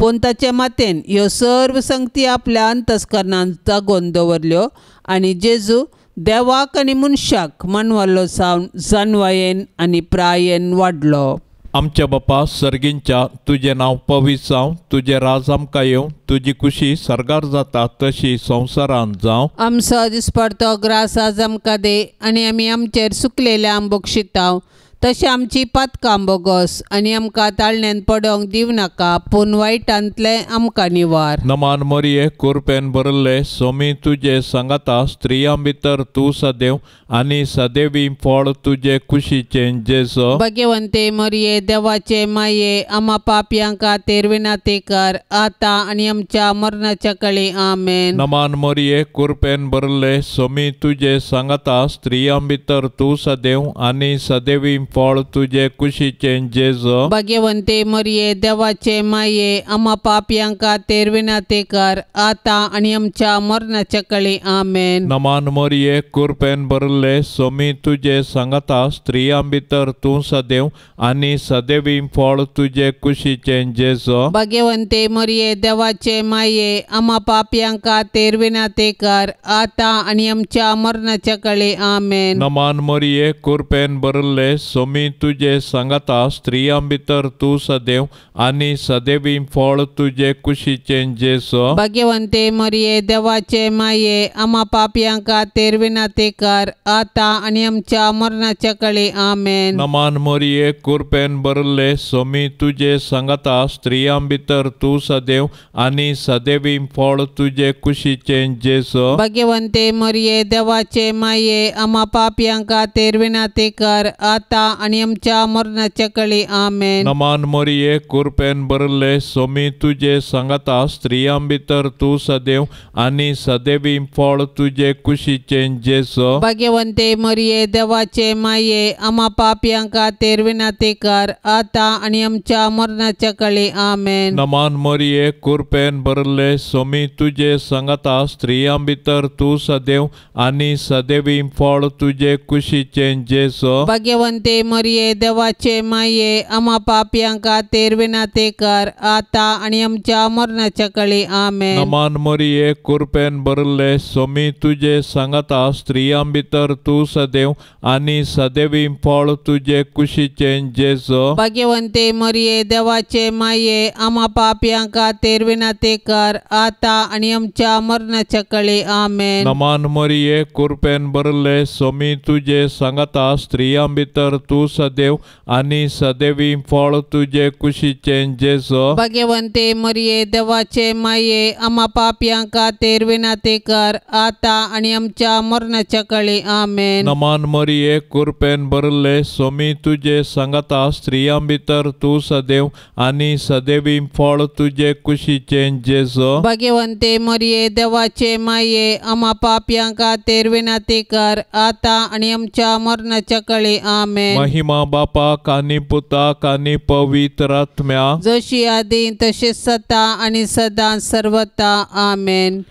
पूण ताचे मातेन ह्यो सर्व संगती आपल्या अंतस्करणांत जागोवन दवरल्यो आनी जेजू देवाक आनी मनशाक मानवालो जावन जानवायेन आनी प्रायेन वाडलो. आमच्या बापा सर्गींच्या, तुझें नांव पवित्र जावं, तुजें राज आमकां येवं, तुजी खुशी सरगार जाता तशी संवसारांत जावं. आमचो दिसपडतो ग्रास आज आमकां दे आनी आमी आमचेर सुकलेल्या आंबोक शिताव. तशें आमची पातकां बोगस आनी आमकां ताळण्यान पडोंक दिव नाका, पूण वायटांतले आमकां निवार. नमान मरिये कृपेन भरले सोमी तुजे सांगाता स्त्रियां भितर तूं सदैव आनी सदैवी फळ तुजे कुशीचें जेजो. भाग्यवंते मरिये देवाचे माये, आम्हा पापयांक खातीर विनंती कर, आतां आनी आमच्या मरणाच्या काळी आमेन. नमान मरिये कृपेन भरले सोमी तुजे सांगाता स्त्रियां भितर तूं सदैव आनी सदैवी फळ तुजे कुशीचें जेजो. भाग्यवंते मरिये देवाचे माये, आम्हा पापयांक खातीर विनंती कर, आतां आनी आमच्या मरणाच्या काळी आमेन. नमान मरिये कृपेन भरले सोमी तुजे सांगाता स्त्रियां भितर तूं सदैव आनी सदैवी फळ तुजे कुशीचें जेजो. भाग्यवंते मरिये देवाचे माये, आम्हा पापयांक खातीर विनंती कर, आतां आनी आमच्या मरणाच्या काळी आमेन. नमान मरिये कृपेन भरले सोमी तुजे सांगाता स्त्रियां भितर तूं सदैव आनी सदैवी फळ तुजे कुशीचें जेजो. भाग्यवंते मरिये देवाचे माये, आम्हा पापयांक खातीर विनंती कर, आतां आनी आमच्या मरणाच्या काळी आमेन. नमान मरिये कृपेन भरले सोमी तुजे सांगाता स्त्रियां भितर तूं सदैव आनी सदैवी फळ तुजे कुशीचें जेजो. भाग्यवंते मरिये देवाचे माये, आम्हा पापयांक खातीर विनंती कर, आतां आनी आमच्या मरणाच्या काळी आमेन. नमान मरिये कृपेन भरले सोमी तुजे सांगाता स्त्रियां भितर तूं सदैव आनी सदैवी फळ तुजे कुशीचें जेजो. भाग्यवंते मरिये देवाचे माये, आम्हा पापयांक खातीर विनंती कर, आतां आनी आमच्या मरणाच्या काळी आमेन. नमान मरिये कृपेन भरले सोमी तुजे सांगाता स्त्रियां भितर तूं सदैव आनी सदैवी फळ तुजे कुशीचें जेजो. भाग्यवंते मरिये देवाचे माये, आम्हा पापयांक खातीर विनंती कर, आतां आनी आमच्या मरणाच्या काळी आमेन. नमान मरिये कृपेन भरले सोमी तुजे सांगाता स्त्रियां भितर तूं सदैव आनी सदैवी फळ तुजे कुशीचें जेजो. भाग्यवंते मरिये देवाचे माये, आम्हा पापयांक खातीर विनंती कर, आतां आनी आमच्या मरणाच्या काळी आमेन. नमान मरिये कृपेन भरले सोमी तुजे सांगाता स्त्रियां भितर तूं सदैव आनी सदैवी फळ तुजे कुशीचें जेजो. भाग्यवंते मरिये देवाचे माये, आम्हा पापयांक खातीर विनंती कर, आतां आनी आमच्या मरणाच्या काळी आमेन. नमान मरिये कृपेन भरले सोमी तुजे सांगाता स्त्रियां भितर तूं सदैव आनी सदैवी फळ तुजे कुशीचें जेजो. भाग्यवंते मरिये देवाचे माये, आम्हा पापयांक खातीर विनंती कर, आतां आनी आमच्या मरणाच्या काळी आमेन. महिमा बापाक आनी पुताक आनी पवित्र आत्म्या, जशी आदी तशी सता आनी सदां सर्वता आमेन.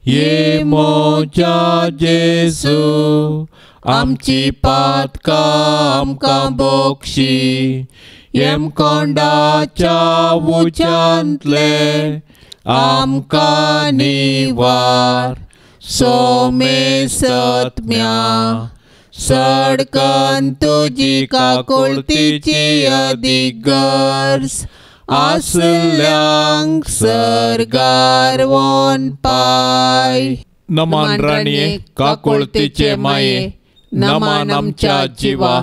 ये मोच्या जेजू आमची पातकां आमकां बोगशी, येम कोंडाच्या उच्यांतले आमकां निवार. सोमे सत्म्या सडकन तुजी काकुळतीची अधिगर्स, आसल्यांक सरगार वोन पाय. नमान राणये काकुळतीचे माये, नमान आमच्या जिवा,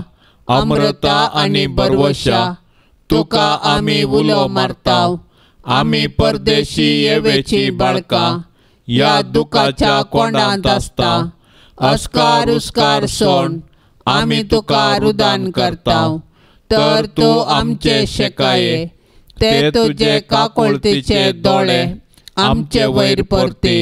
अमृता आनी बरवशा, तुका आमी उलो मारताव. आमी परदेशी येवेची बाळकां या दुखाच्या कोंडांत आसता. अस्कार उस्कार सोड आमी तुका रुदान करताव. तर तूं आमचे शेकाये, ते तुजे काकुळतीचे दोळे आमचे वयर परती.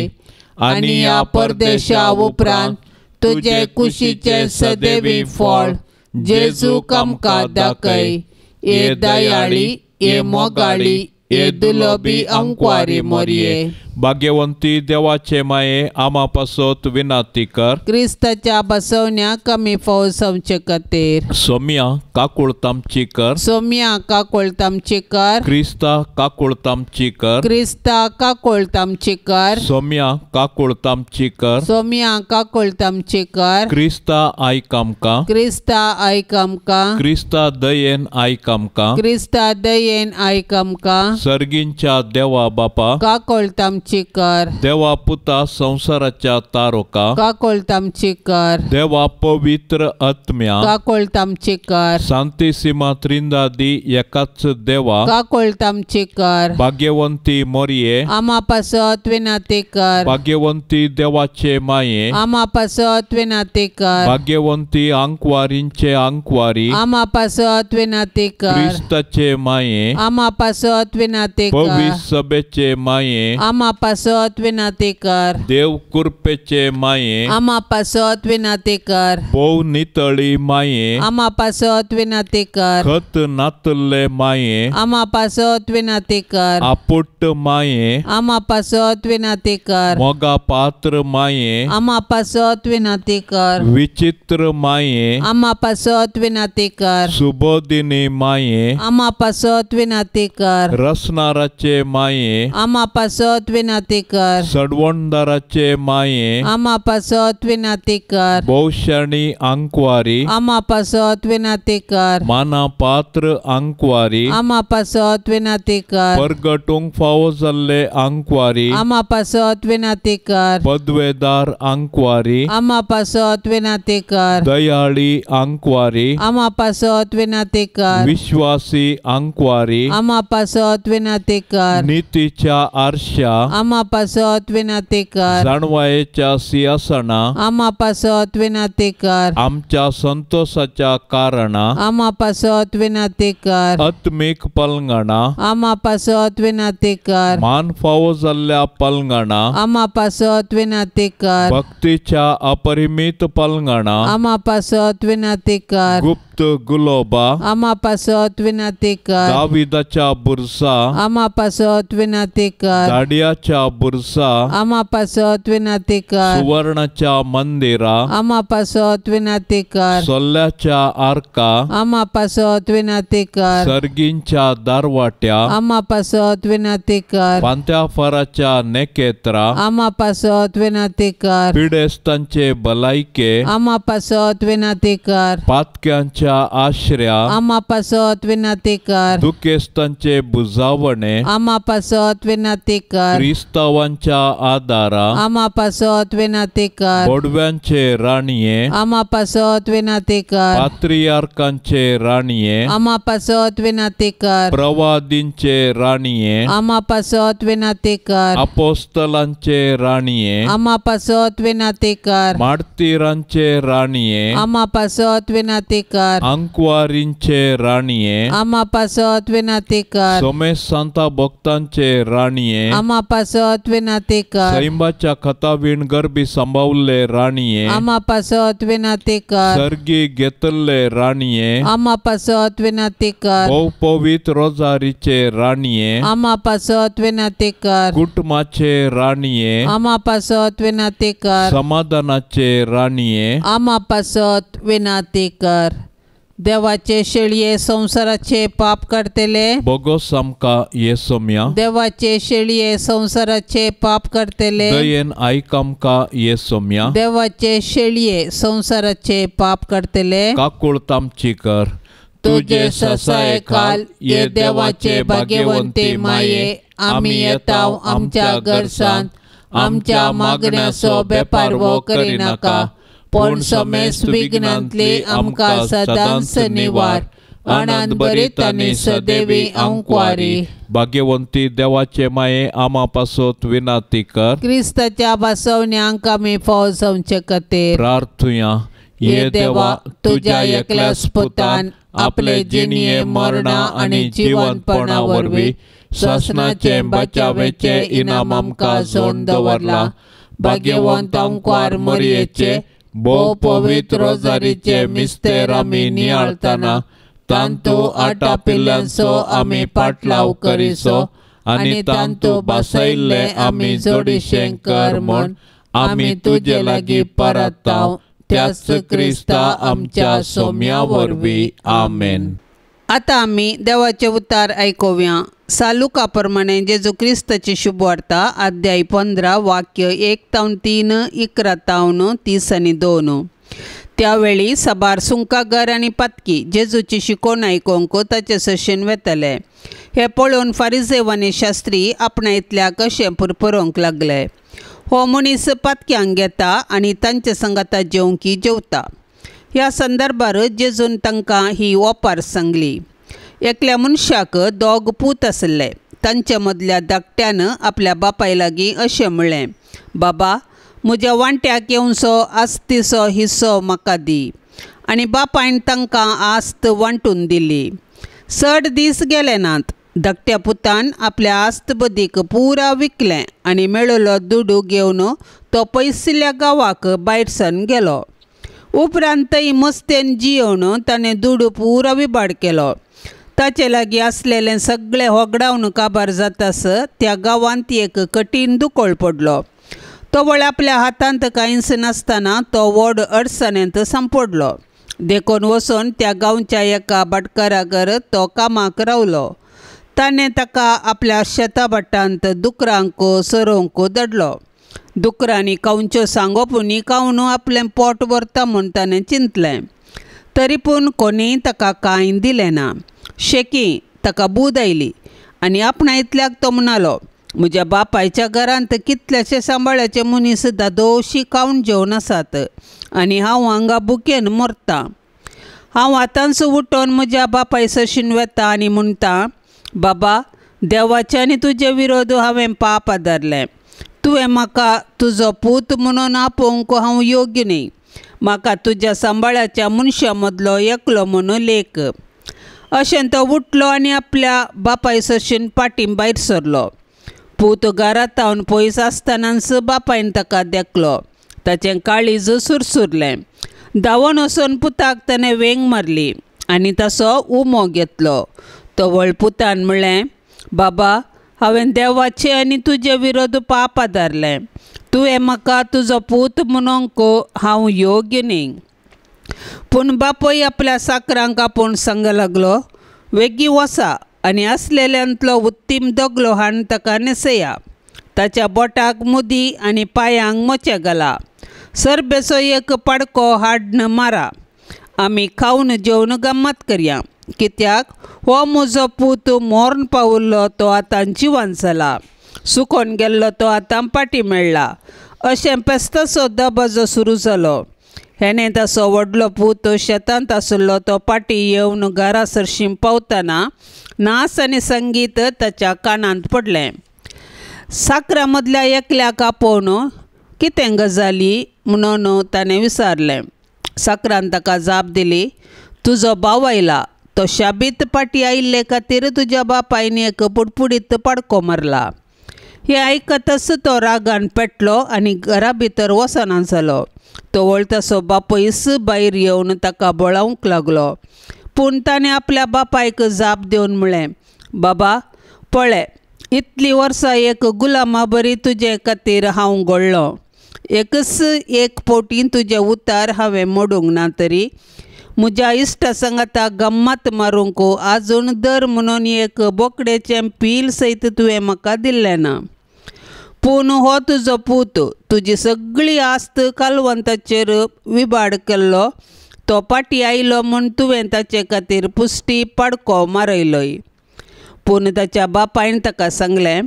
आनी ह्या परदेशा उपरांत तुजे कुशीचे सदैवी फळ जेजूक आमकां दाखय. ये दयाळी, ये मोगाळी, ये दुलोबी अंकवारी मोरये. भाग्यवंती देवाचे माये, आम्हा पासत विनंती कर. क्रिस्ताच्या बसवण्या कमी फावट जावचे खातीर सोम्या काकुळतामची कर. सोम्या काकुळतामची कर. क्रिस्ता काकुळतामची कर. क्रिस्ता काकुळतामची कर. सोम्या काकुळतामची कर. सोम्या काकुळतामची कर. क्रिस्ता आयक आमकां. क्रिस्ता आयक आमकां. क्रिस्ता दयेन आयक आमकां. क्रिस्ता दयेन आयक आमकां. सर्गींच्या देवा बापा काकुळतामची तामची कर देवा पुता संसाराच्या तारोका काकोळ तामची कर देवा पवित्र आत्म्या काकोळ तामची कर शांतीसीमा त्रिंदादी एकाच देवा काकोळ तामची कर भाग्यवंती मोरये आम्हा पासत विनाती कर भाग्यवंती देवाचे माये आम्हा पासत विनाती कर भाग्यवंती अंकवारींचे अंकवारी आम्हा पासत विनाती कर ख्रिस्ताचे माये आम्हा पासत विनाती कर पवित्र सभेचे माये आम्हा पासत विनाती कर देव कृपेचे माये आम्हा पासत विनाती कर बहु नितळी माये आम्हा पासत विनाती कर खत नातले माये आम्हा पासत विनाती कर आपुट माये आम्हा पासत विनाती कर मोगा पात्र माये आम्हा पासत विनाती कर विचित्र माये आम्हा पासत विनाती कर सुबोधिनी माये आम्हा पासत विनाती कर रसनाराचे माये आम्हा पासत विनाती कर सडवणदाराचे माये आम्हा पासत विनाती कर बहुशाणी अंकवारी आम्हा पासत विनाती कर माना पात्र अंकवारी आम्हा पासत विनाती कर परगटूंक फावो जाल्ले अंकवारी आम्हा पासत विनाती कर पदवेदार अंकवारी आम्हा पासत विनाती कर दयाळी अंकवारी आम्हा पासत विनाती कर विश्वासी अंकवारी आम्हा पासत विनाती कर नीतीच्या आरशा आम्हा पासत विनाती कर जाणवायेच्या सिंहासना आम्हा पासत विनाती कर आमच्या संतोषाच्या कारणा आम्हा पासत विनाती कर आत्मिक पलंगणा आम्हा पासत विनाती कर मान फावो जाल्ल्या पलंगणा आम्हा पासत विनाती कर भक्तीच्या अपरिमित पलंगणा आम्हा पासत विनाती कर गुप्त गुलोबा आम्हा पासत विनाती कर दाविदाच्या बुरसा आम्हा पासत विनाती कर दाडियाच्या बुरसा आम्हा पासत विनाती कर सुवर्णाच्या मंदिरा आम्हा पासत विनाती कर सोल्ल्याच्या आर्का आम्हा पासत विनाती कर सर्गींच्या दारवाट्या आम्हा पासत विनाती कर पांत्याफराच्या नेकेत्रा आम्हा पासत विनाती कर पिडेस्तांचे भलायके आम्हा पासत विनाती कर पातक्यांच्या आश्रया आम्हा पासत विनाती कर दुखेस्तांचे बुजावणे आम्हा पासत विनाती कर क्रिस्तावांच्या आदारा आम्हा पासत विनाती कर बोडव्यांचे राणीये आम्हा पासत विनाती कर पात्रियार्कांचे राणीये आम्हा पासत विनाती कर प्रवादींचे राणीये आम्हा पासत विनाती कर अपोस्तलांचे राणीये आम्हा पासत विनाती कर मार्तिरांचे राणीये आम्हा पासत विनाती कर अंकवारींचे राणीये आम्हा पासत विनाती कर सोमेश सांता भक्तांचे राणीये आम्हा पासत विनाती कर सैंबाच्या खतावीण गरबी सांभाळले राणीये आम्हा पासत विनाती कर सर्गी घेतले राणीये आम्हा पासत विनाती कर बहु पवित्र रोजारीचे राणीये आम्हा पासत विनाती कर कुटुंबाचे राणीये आम्हा पासत विनाती कर समाधानाचे राणीये आम्हा पासत विनाती कर देवाचे शेळये संसाराचे पाप करतेले बोगोस आमका येसोम्या देवाचे शेळये संसाराचे पाप करतेले दयेन आयक आमका येसोम्या देवाचे शेळये संसाराचे पाप करतेले काकुळ तामची कर तुझे ससाय काल ये देवाचे भाग्यवंते माये आम्ही येताव आमच्या घरसान आमच्या मागण्याचो बेपार वो करिनाका पण समेस विघ्नांतली आमकां सदांच निवार आनंद बरीत आनी सदैवी अंकवारी भाग्यवंती देवाचे माये आमा पासत विनाती कर क्रिस्ताच्या बसवण्यांक आमी फाव जावचे खातीर प्रार्थुया ये देवा तुझ्या एकल्याच पुतान आपले जिणये मरणा आनी जिवंतपणा वरवीं शासनाचे बचावेचे इनाम आमकां जोड दवरला भाग्यवंत अंकवार मरियेचे भोव पवित्र रोजारीचे मिस्तेर आमी नियाळतना तांतू आटा पिल्ल्यांचो आमी पाटलाव करिसो आनी तांतू बसयल्ले आमी जोडिशें कर म्हूण आमी तुजे लागीं परताव त्याच क्रिस्ता आमच्या सोम्या वरवीं आमेन। आतां आमी देवाचे उतार आयकुया। सालुका प्रमाणे जेजू क्रिस्ताची शुभ वार्ता अध्याय 15 वाक्य 1 तावन 3 11 तावन 30 आनी 2। त्यावेळी सभार सुंकागर आनी पातकी जेजूची शिकोवन आयकोंक ताचे सशेन वेतले. हे पळोवन फारिजेव आनी शास्त्री आपणायतल्याक कशें पुरपुरोंक लागले. हो मनीस पातक्यांक घेता आनी तांचे संगता जेवंकी जेवता. ह्या संदर्भार जेजून तांकां ही ओपार सांगली. एकल्या मनशाक 2 पूत आसले. तांचे मदल्या धाकट्यान आपल्या बापाय लागीं अशें म्हणलें, बाबा, म्हज्या वांट्याक येवचो आस्तीचो हिस्सो म्हाका दी. आनी बापायन तांकां आस्त वांटून दिली. 6 दीस गेले नात. धाकट्या पुतान आपल्या आस्त बदीक पुरा विकलें आनी मेळिल्लो दुडू घेवन तो पयसल्या गांवाक भायर सरून गेलो. उपरांतय मस्तेन जियोवन ताणें दुडू पुरा विबाड केलो. ताचे लागीं आसलेलें सगळें होगडावन काबार जातास त्या गांवांत एक कठीण दुकोळ पडलो. तो वळ आपल्या हातांत कांयच नासतना तो व्हड अडचणेंत सांपडलो. देखून वचून त्या गांवच्या एका भाटकारागर तो कामाक रावलो. ताणें ताका आपल्या शेता भाटांत दुकरांक सोरोवंक धाडलो. दुकरांनी कांवच्यो सांगोपुनी कावन आपलें पोट भरता म्हूण ताणें चिंतलें. तरी पूण कोणीय ताका कांय दिलें ना. शेकी ताका बूद आयली आनी आपणायतल्याक तो म्हणलो, म्हज्या बापायच्या घरांत कितलेशे सांबाळ्याचे मनीस दादोशी खावन जेवन आसात आनी हांव हांगा भुकेन मरतां. हांव आतांच उठोन म्हज्या बापाय सशीन वेता आनी म्हणटा, बाबा, देवाचे आनी तुजे विरोध हांवें पाप आदारलें. तुवें म्हाका तुजो पूत म्हणून आपोवंक हांव योग्य न्ही. म्हाका तुज्या सांबाळ्याच्या मनशा मदलो एकलो म्हणून लेख. अशें तो उठलो आनी आपल्या बापाय सशीन पाटीं भायर सरलो. पूत घरांत तावन पयस आसतनाच बापायन ताका देखलो. ताचें काळीज सुरसुरलें. धांवून वचून पुताक ताणें वेंग मारली आनी ताचो उमो घेतलो. तो व्हळ पुतान म्हणलें, बाबा, हांवें देवाचे आनी तुजे विरोध पाप आदारलें. तुवें म्हाका तुजो पूत म्हणूंक हांव योग्य न्ही. पूण बापूय आपल्या साकरांक आपोवन सांग लागलो, वेगी वसा आनी आसलेल्यांतलो उत्तीम दगलो हाडून ताका नेसया. ताच्या बोटाक मुदी आनी पांयांक मोचे घाला. सरबेचो एक पाडको हाडून मारा. आमी खावन जेवन गम्मत करया. कित्याक हो म्हजो पूत मोर्न पावुल्लो तो आतां जिवान जाला. सुकोन गेल्लो तो आतां पाटी मेळ्ळा. अशें पेस्ताचो दबाजो सुरू जालो. हेणें ताचो व्हडलो पूत शेतांत आशिल्लो तो पाटी येवन घरा सरशीं पावतना नाच आनी संगीत ताच्या कानांत पडलें. साकरा मदल्या एकल्याक आपोवन कितें गजाली म्हणून ताणें विचारलें. साकरान ताका जाप दिली, तुजो भाव आयला. तो शाबीत पाटी आयिल्ले खातीर तुज्या बापायन एक पुडपुडीत पाडको मारला. हें आयकतच तो रागान पेटलो आनी घरा भितर वचना जालो. तो व्हळ ताचो बापूयस भायर येवन ताका बळावंक लागलो. पूण ताणें आपल्या बापायक जाप दिवन म्हणलें, बाबा, पळय, इतलीं वर्सां एक गुलामा बरी तुजे खातीर हांव घडलो. एकच एक पोटी तुजे उतार हांवें मोडूंक ना तरी म्हज्या इश्टा सांगाता गम्मत मारूंक आजून दर म्हणून एक बोकडेचें पील सयत तुवें म्हाका दिल्लें ना. पूण हो तुजो पूत तुजी सगळी आस्त कालवंताचेर विबाड केल्लो. तो पाटी आयलो म्हूण तुवें ताचे खातीर पुश्टी पाडको मारयलोय. पूण ताच्या बापायन ताका सांगलें,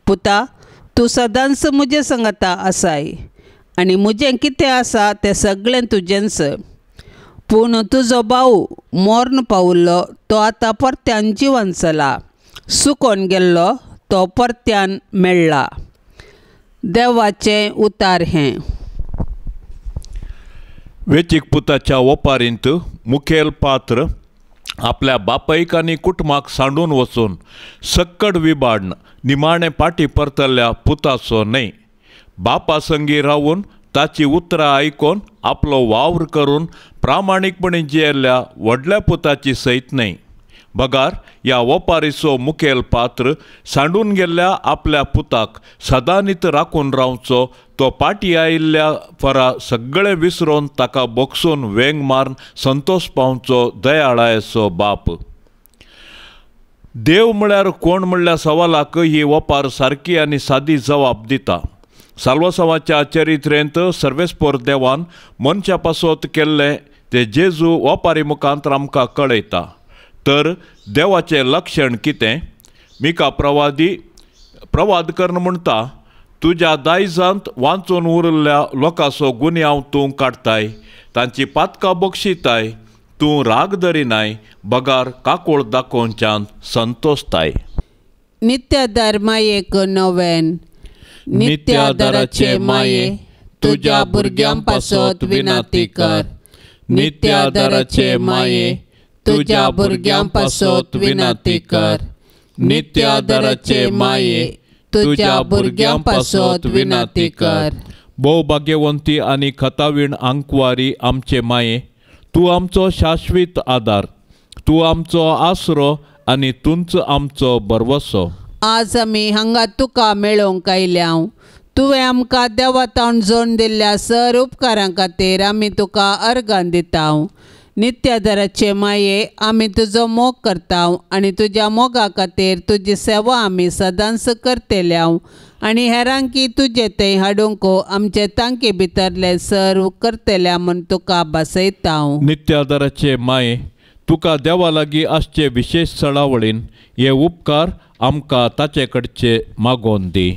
पुता, तूं सदांच म्हजे सांगाता आसाय आनी म्हजें कितें आसा तें सगळें तुजेंच. पूण तुजो भाव मोर्न पावुल्लो तो आतां परत्यान जिवान जाला. सुकोन गेल्लो तो परत्यान मेळ्ळा. देवाचें उतार हें. वेंचीक पुताच्या ओपारींत मुखेल पात्र आपल्या बापायक आनी कुटुंबाक सांडून वचून सक्कड विबाडन निमाणे पाटी परतल्ल्या पुताचो न्हय. बापा संगी रावून ताची उतरां आयकोन आपलो वावर करून प्रामाणीकपणी जियेल्ल्या व्हडल्या पुताची सयत न्हय. बगार ह्या ओपारीचो मुखेल पात्र सांडून गेल्ल्या आपल्या पुताक सदांनीत राखून रावचो. तो पाटी आयिल्ल्या फरा सगळें विसरोन ताका बोगसून वेंग मारून संतोश पावचो दयाळायेचो बाप. देव म्हळ्यार कोण म्हणल्या सवालाक ही ओपार सारकी आनी सादी जबाब दिता. साल्वासांवाच्या चरित्रेंत सर्वेस्पोर देवान मनशा पासत केल्ले ते जेजू ओपारी मुखांतर आमकां कळयता. तर देवाचें लक्षण कितें? मिका प्रवाद करन म्हणटा, तुज्या दायजांत वांचून उरिल्ल्या लोकांचो गुन्यांव तूं काडताय, तांची पातकां बक्षिताय, तूं राग धरिनाय, बगार काकूळ दाखोवच्यान संतोसताय. नित्यादार मायेक नोवेन. नित्यादाराचे माये तुज्या भुरग्यां पासत विनाती कर. नित्यादाराचे माये तुज्या भुरग्यां पासत विनाती कर. नित्यादाराचे माये तुज्या भुरग्यां पासत विनाती कर. भोवभाग्यवंती आनी खतावीण आंकवारी आमचे माये, तूं आमचो शाश्वीत आदार, तूं आमचो आसरो आनी तुंच आमचो बरवसो. आज आमी हांगा तुका मेळोवंक आयल्याव. तुवें आमकां देवातावन जोड दिल्ल्या सर उपकारां खातीर आमी तुका अर्गां दिताव. नित्यादाराचे माये आमी तुजो मोग करताव आनी तुज्या मोगा खातीर तुजी सेवा आमी सदांच करतेल्याव आनी हेरांकी तुजे थंय हाडूंक आमचे तांके भितरले सर्व करतेल्या म्हूण तुका भासयताव. नित्यादाराचे माये, तुका देवा लागीं आसचे विशेष चळावळीन हे उपकार आमकां ताचे कडचे मागोवन दी.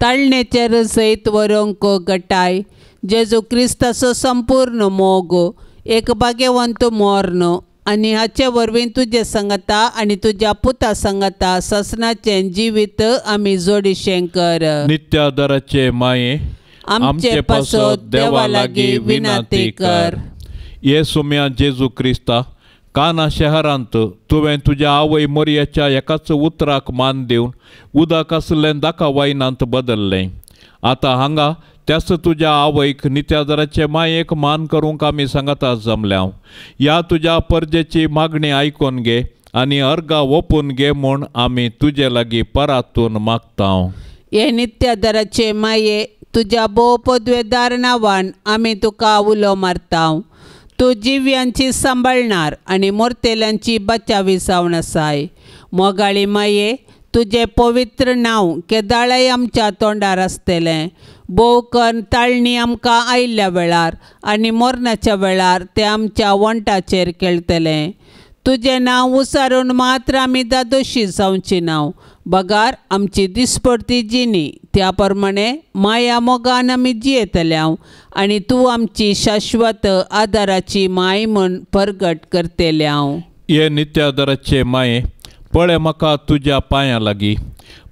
ताळणेचे रसयत व्हरूंक गटाय जेजू क्रिस्ताचो संपूर्ण मोग, एक भाग्यवंत मोर्न आनी हाचे वरवीं तुजे संगता आनी तुज्या पुता संगता ससनाचें जिवीत आमी जोडिशें कर. नित्यादाराचे माये, आमचे पासत देवा लागीं विनाती कर. ये सोम्या जेजू क्रिस्ता, काना शहरांत तुवें तुज्या आवय मोरयेच्या एकाच उतराक मान दिवन उदक आसलें दाका वायनांत बदल्लें. आतां हांगा त्याच तुज्या आवयक नित्यादाराचे मायेक मान करूंक आमी सांगता जमल्याव. ह्या तुज्या परजेची मागणी आयकून घे आनी अर्गां ओपून घे म्हूण आमी तुजे लागीं परातून मागताव. हे नित्यादाराचे माये, तुज्या भोव पदवेदार नांवान आमी तुका उलो मारताव. तूं जिव्यांची सांबाळणार आनी मोरतेल्यांची बचावी सावन आसाय. मोगाळी माये, तुजें पवित्र नांव केदाळय आमच्या तोंडार आसतलें. भोव कन्न ताळणी आमकां आयिल्ल्या वेळार आनी मरणाच्या वेळार तें आमच्या वंटाचेर केळटलें. तुजें नांव उसारून मात्र आमी दादोशी जावची नाव. बगार आमची दिसपडती जिणी त्या प्रमाणे माया मोगान आमी जियेतल्याव आनी तूं आमची शाश्वत आदाराची माय म्हूण परगट करतेल्याव. हे नित्यादाराचे माये, पळय म्हाका तुज्या पांयां लागीं.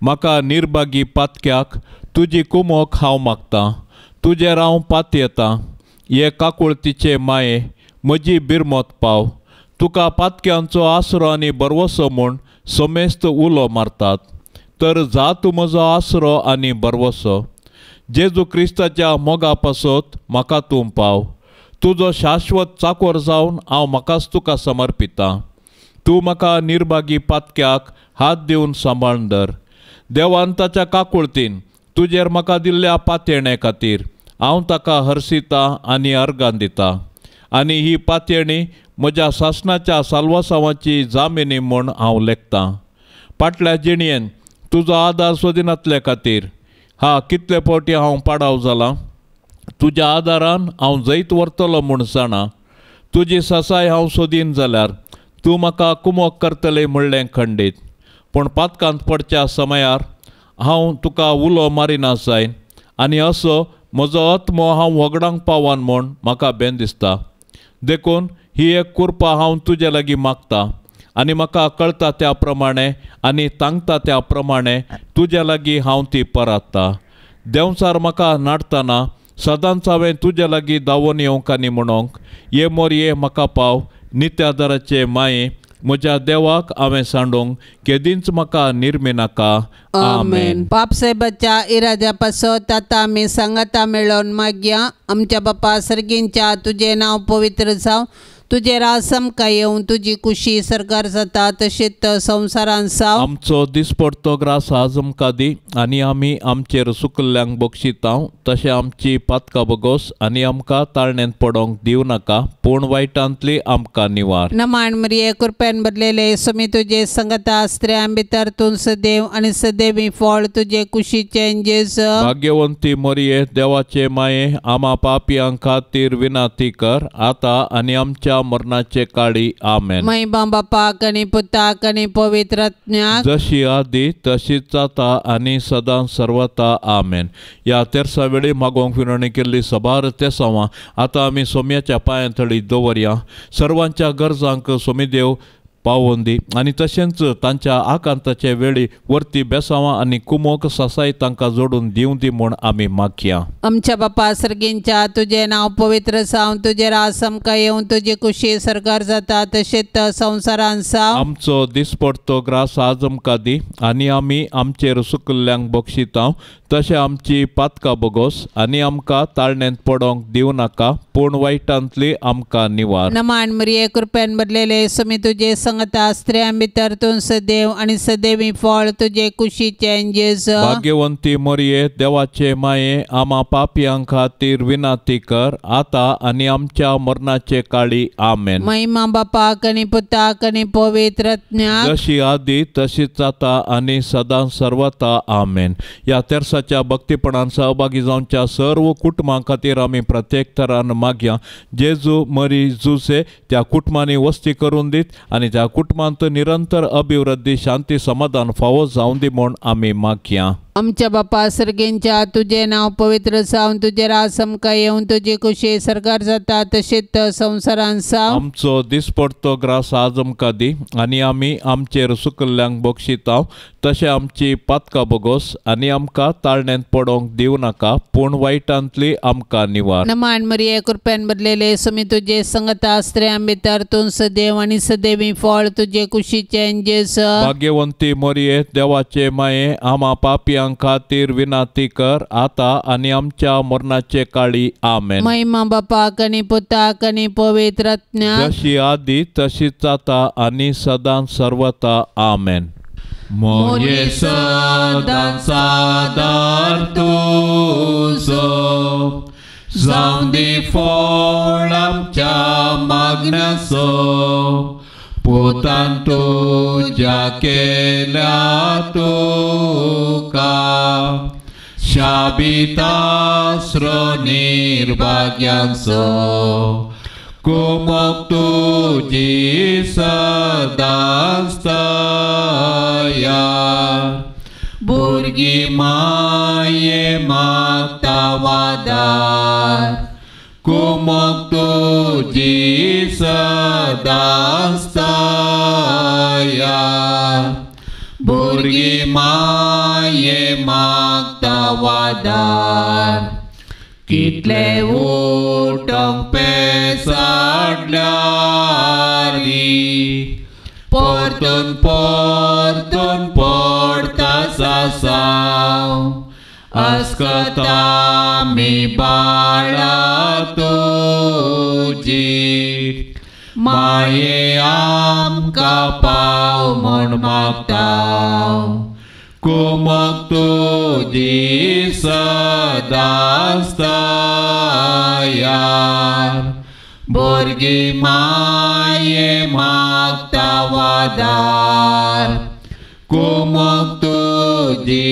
म्हाका निर्भागी पातक्याक तुजी कुमोक हांव मागतां. तुजेर हांव पात येतां. हे काकुळतीचे माये, म्हजी बिरमोत पाव. तुका पातक्यांचो आसरो आनी बरवसो म्हूण समेस्त उलो मारतात. तर जा तूं म्हजो आसरो आनी बरवसो. जेजू क्रिस्ताच्या मोगा पासत म्हाका तूं पाव. तुजो शाश्वत चाकोर जावन हांव म्हाकाच तुका समर्पितां. तूं म्हाका निर्भागी पातक्याक हात दिवन सांबाळून धर. देवान ताच्या काकुळतीन तुजेर म्हाका दिल्ल्या पातयेणे खातीर हांव ताका हरसितां आनी अर्गां दितां. आनी ही पातयेणी म्हज्या सासणाच्या साल्वासांवाची जामिनी म्हूण हांव लेखतां. फाटल्या जिणयेन तुजो आदार सोदिनातले खातीर कितले फावटी हांव पाडाव जालां. तुज्या आदारान हांव जैत व्हरतलो म्हूण जाणा. तुजी ससाय हांव सोदीन जाल्यार तूं म्हाका कुमोक करतलें म्हणलें खंडीत. पूण पातकांत पडच्या समयार हांव तुका उलो मारिना जायन आनी असो म्हजो आत्मो हांव वगडांक पावान म्हूण म्हाका बेन दिसता. देखून ही एक कृपा हांव तुजे लागीं मागतां आनी म्हाका कळटा त्या प्रमाणे आनी तांगता त्या प्रमाणे तुजे लागीं हांव ती परात्तां. देंवचार म्हाका नाडटना सदांच हांवें तुजे लागीं दावोन येवंक आनी म्हणोंक ये मोरये म्हाका पाव. नित्यादाराचे माये, म्हज्या देवाक हांवें सांडूंक केदींच म्हाका निर्मी नाका. आमेन. बापसाहेबाच्या इराद्या पासत आतां आमी सांगाता मेळोन मागया. आमच्या बापा सर्गींच्या तुजें नांव पवित्र जावं. तुझे रास आमकां येवन तुजी कुशी सरकार जाता तशेंच संवसारान साव. आमचो दिसपडतो ग्रास आज आमकां दी आनी आमी आमचेर सुकल्ल्यांक बक्षितांव. तशें आमची पातकां बगोस आनी आमकां ताळण्यांत पडोंक दिवं नाका, पूण वायटांतली आमकां निवार. नमाण मरिये कृपेन भरलेले समी तुजे संगता स्त्रियां भितर तूं सदैव आनी सदैवी फळ तुजे कुशीचें जेजू. भाग्यवंती मरिये देवाचे माये, आमा पापियां खातीर विनाती कर, आतां आनी आमच्या मरणाचे काळी. आमेन. महिमा बापाक आनी पुताक आनी पवित्र आत्म्याक जशी आदी तशीच आता आनी सदां सर्वता. आमेन. या तेरसा वेळी मागोवंक विनवणी केल्ली सबार ते सवां आतां आमी सोम्याच्या पांया थळी दवरया. सर्वांच्या गरजांक सोमी देव पावोवन दी आनी तशेंच तांच्या आकांताचे वेळी वर्ती बेसांवां आनी कुमोक सासाय तांकां जोडून दिवं दी म्हूण आमी मागया. आमच्या बापा सर्गींच्या तुझे नांव पवित्र जावं, तुजे रास आमकां येवन तुजी कुशी सरकार जाता तशेंच संवसारान साव. आमचो दिसपडतो ग्रास आज आमकां दी आनी आमी आमचेर सुकल्ल्यांक बक्षितांव. तशें आमची पातकां बगोस आनी आमकां ताळण्यांत पडोंक दिवं नाका, पूण वायटांतली आमकां निवार. नमाण मरिये कृपेन भरलेले समी तुजे संगता स्त्रियां भितर तूं सदैव आनी सदैवी फळ तुजे कुशीचें जेजू. भाग्यवंती मरिये देवाचे माये, आमा पापियां खातीर विनाती कर, आतां आनी आमच्या मरणाचे काळी. आमेन. महिमा बापाक आनी पुताक आनी पवित्र आत्म्याक जशी आदी तशीच आता आनी सदां सर्वता. आमेन. या तेरसाच्या भक्तीपणान सहभागी जावच्या सर्व कुटुंबां खातीर आमी प्रत्येक तरान मागया. जेजू मरी जुसे त्या कुटुंबांनी वस्ती करून दीत आनी त्या कुटुंबांत निरंतर अभिवृद्धी शांती समाधान फावो जावं दी म्हूण आमी मागया. आमच्या बापा सर्गेंच्या तुझे नांव पवित्र जावं, तुजे रास आमकां येवन तुजी कुशी सरकार जाता तशेंच संवसारान साव. आमचो दिसपडतो ग्रास आज आमकां दी आनी आमी आमचेर सुकल्ल्यांक बक्षितांव. तशें आमची पातकां बगोस आनी आमकां ताळण्यांत पडोंक दिवं नाका, पूण वायटांतली आमकां निवार. नमाण मरिये कृपेन भरलेले समी तुजे संगता स्त्रियां भितर तूं सदैव आनी सदैवी फळ तुजे कुशीचें जेजू. भाग्यवंती मरिये देवाचे माये, आमा पापियां खातीर विनाती कर, आतां आनी आमच्या मरणाचे काळी. आमेन. महिमा बापाक आनी पुताक आनी पवित्र आत्म्याक जशी आदी तशीच आता आनी सदां सर्वता. आमेन. मोये सदां सादार तुजो जावं दी फळ आमच्या मागण्याचो, पोतान तुज्या केल्या तुका शाबितास्रो निर्भाग्यांचो. कुमोक तुजी सदांच तयार, भुरगीं माये मागता वादार. कुमोक तुजी सदांच तयार, भुरगीं माये मागता वादार. कितले उठोंक पेसाडल्यार परतून परतून पडटा सासाव. अस्कता मी बाळा तुजी, माये आमकां पाव म्हूण मागताव. कुमोक तुजी सदांच तयार, भुरगीं माये मागता वादार. कुमोक तुजी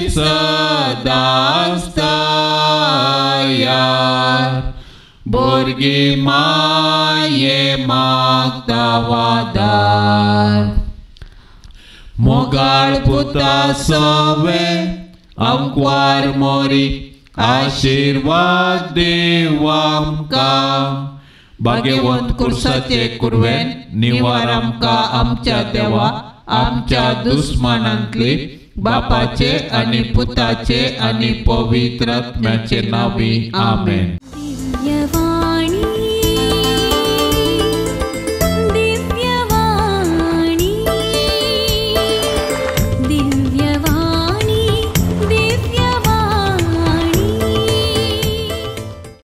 सदांच तयार, भुरगीं माये मागता वादार. मोगाळ पुता सोवे आमकां मोरी, आशिर्वाद देव आमकां. भाग्यवंत कुर्साचे कुरवेन निवार आमकां आमच्या देवा, आमच्या दुस्मनांतली. बापाचे आनी पुताचे आनी पवित्र आत्म्याचे नांवी. आमेन.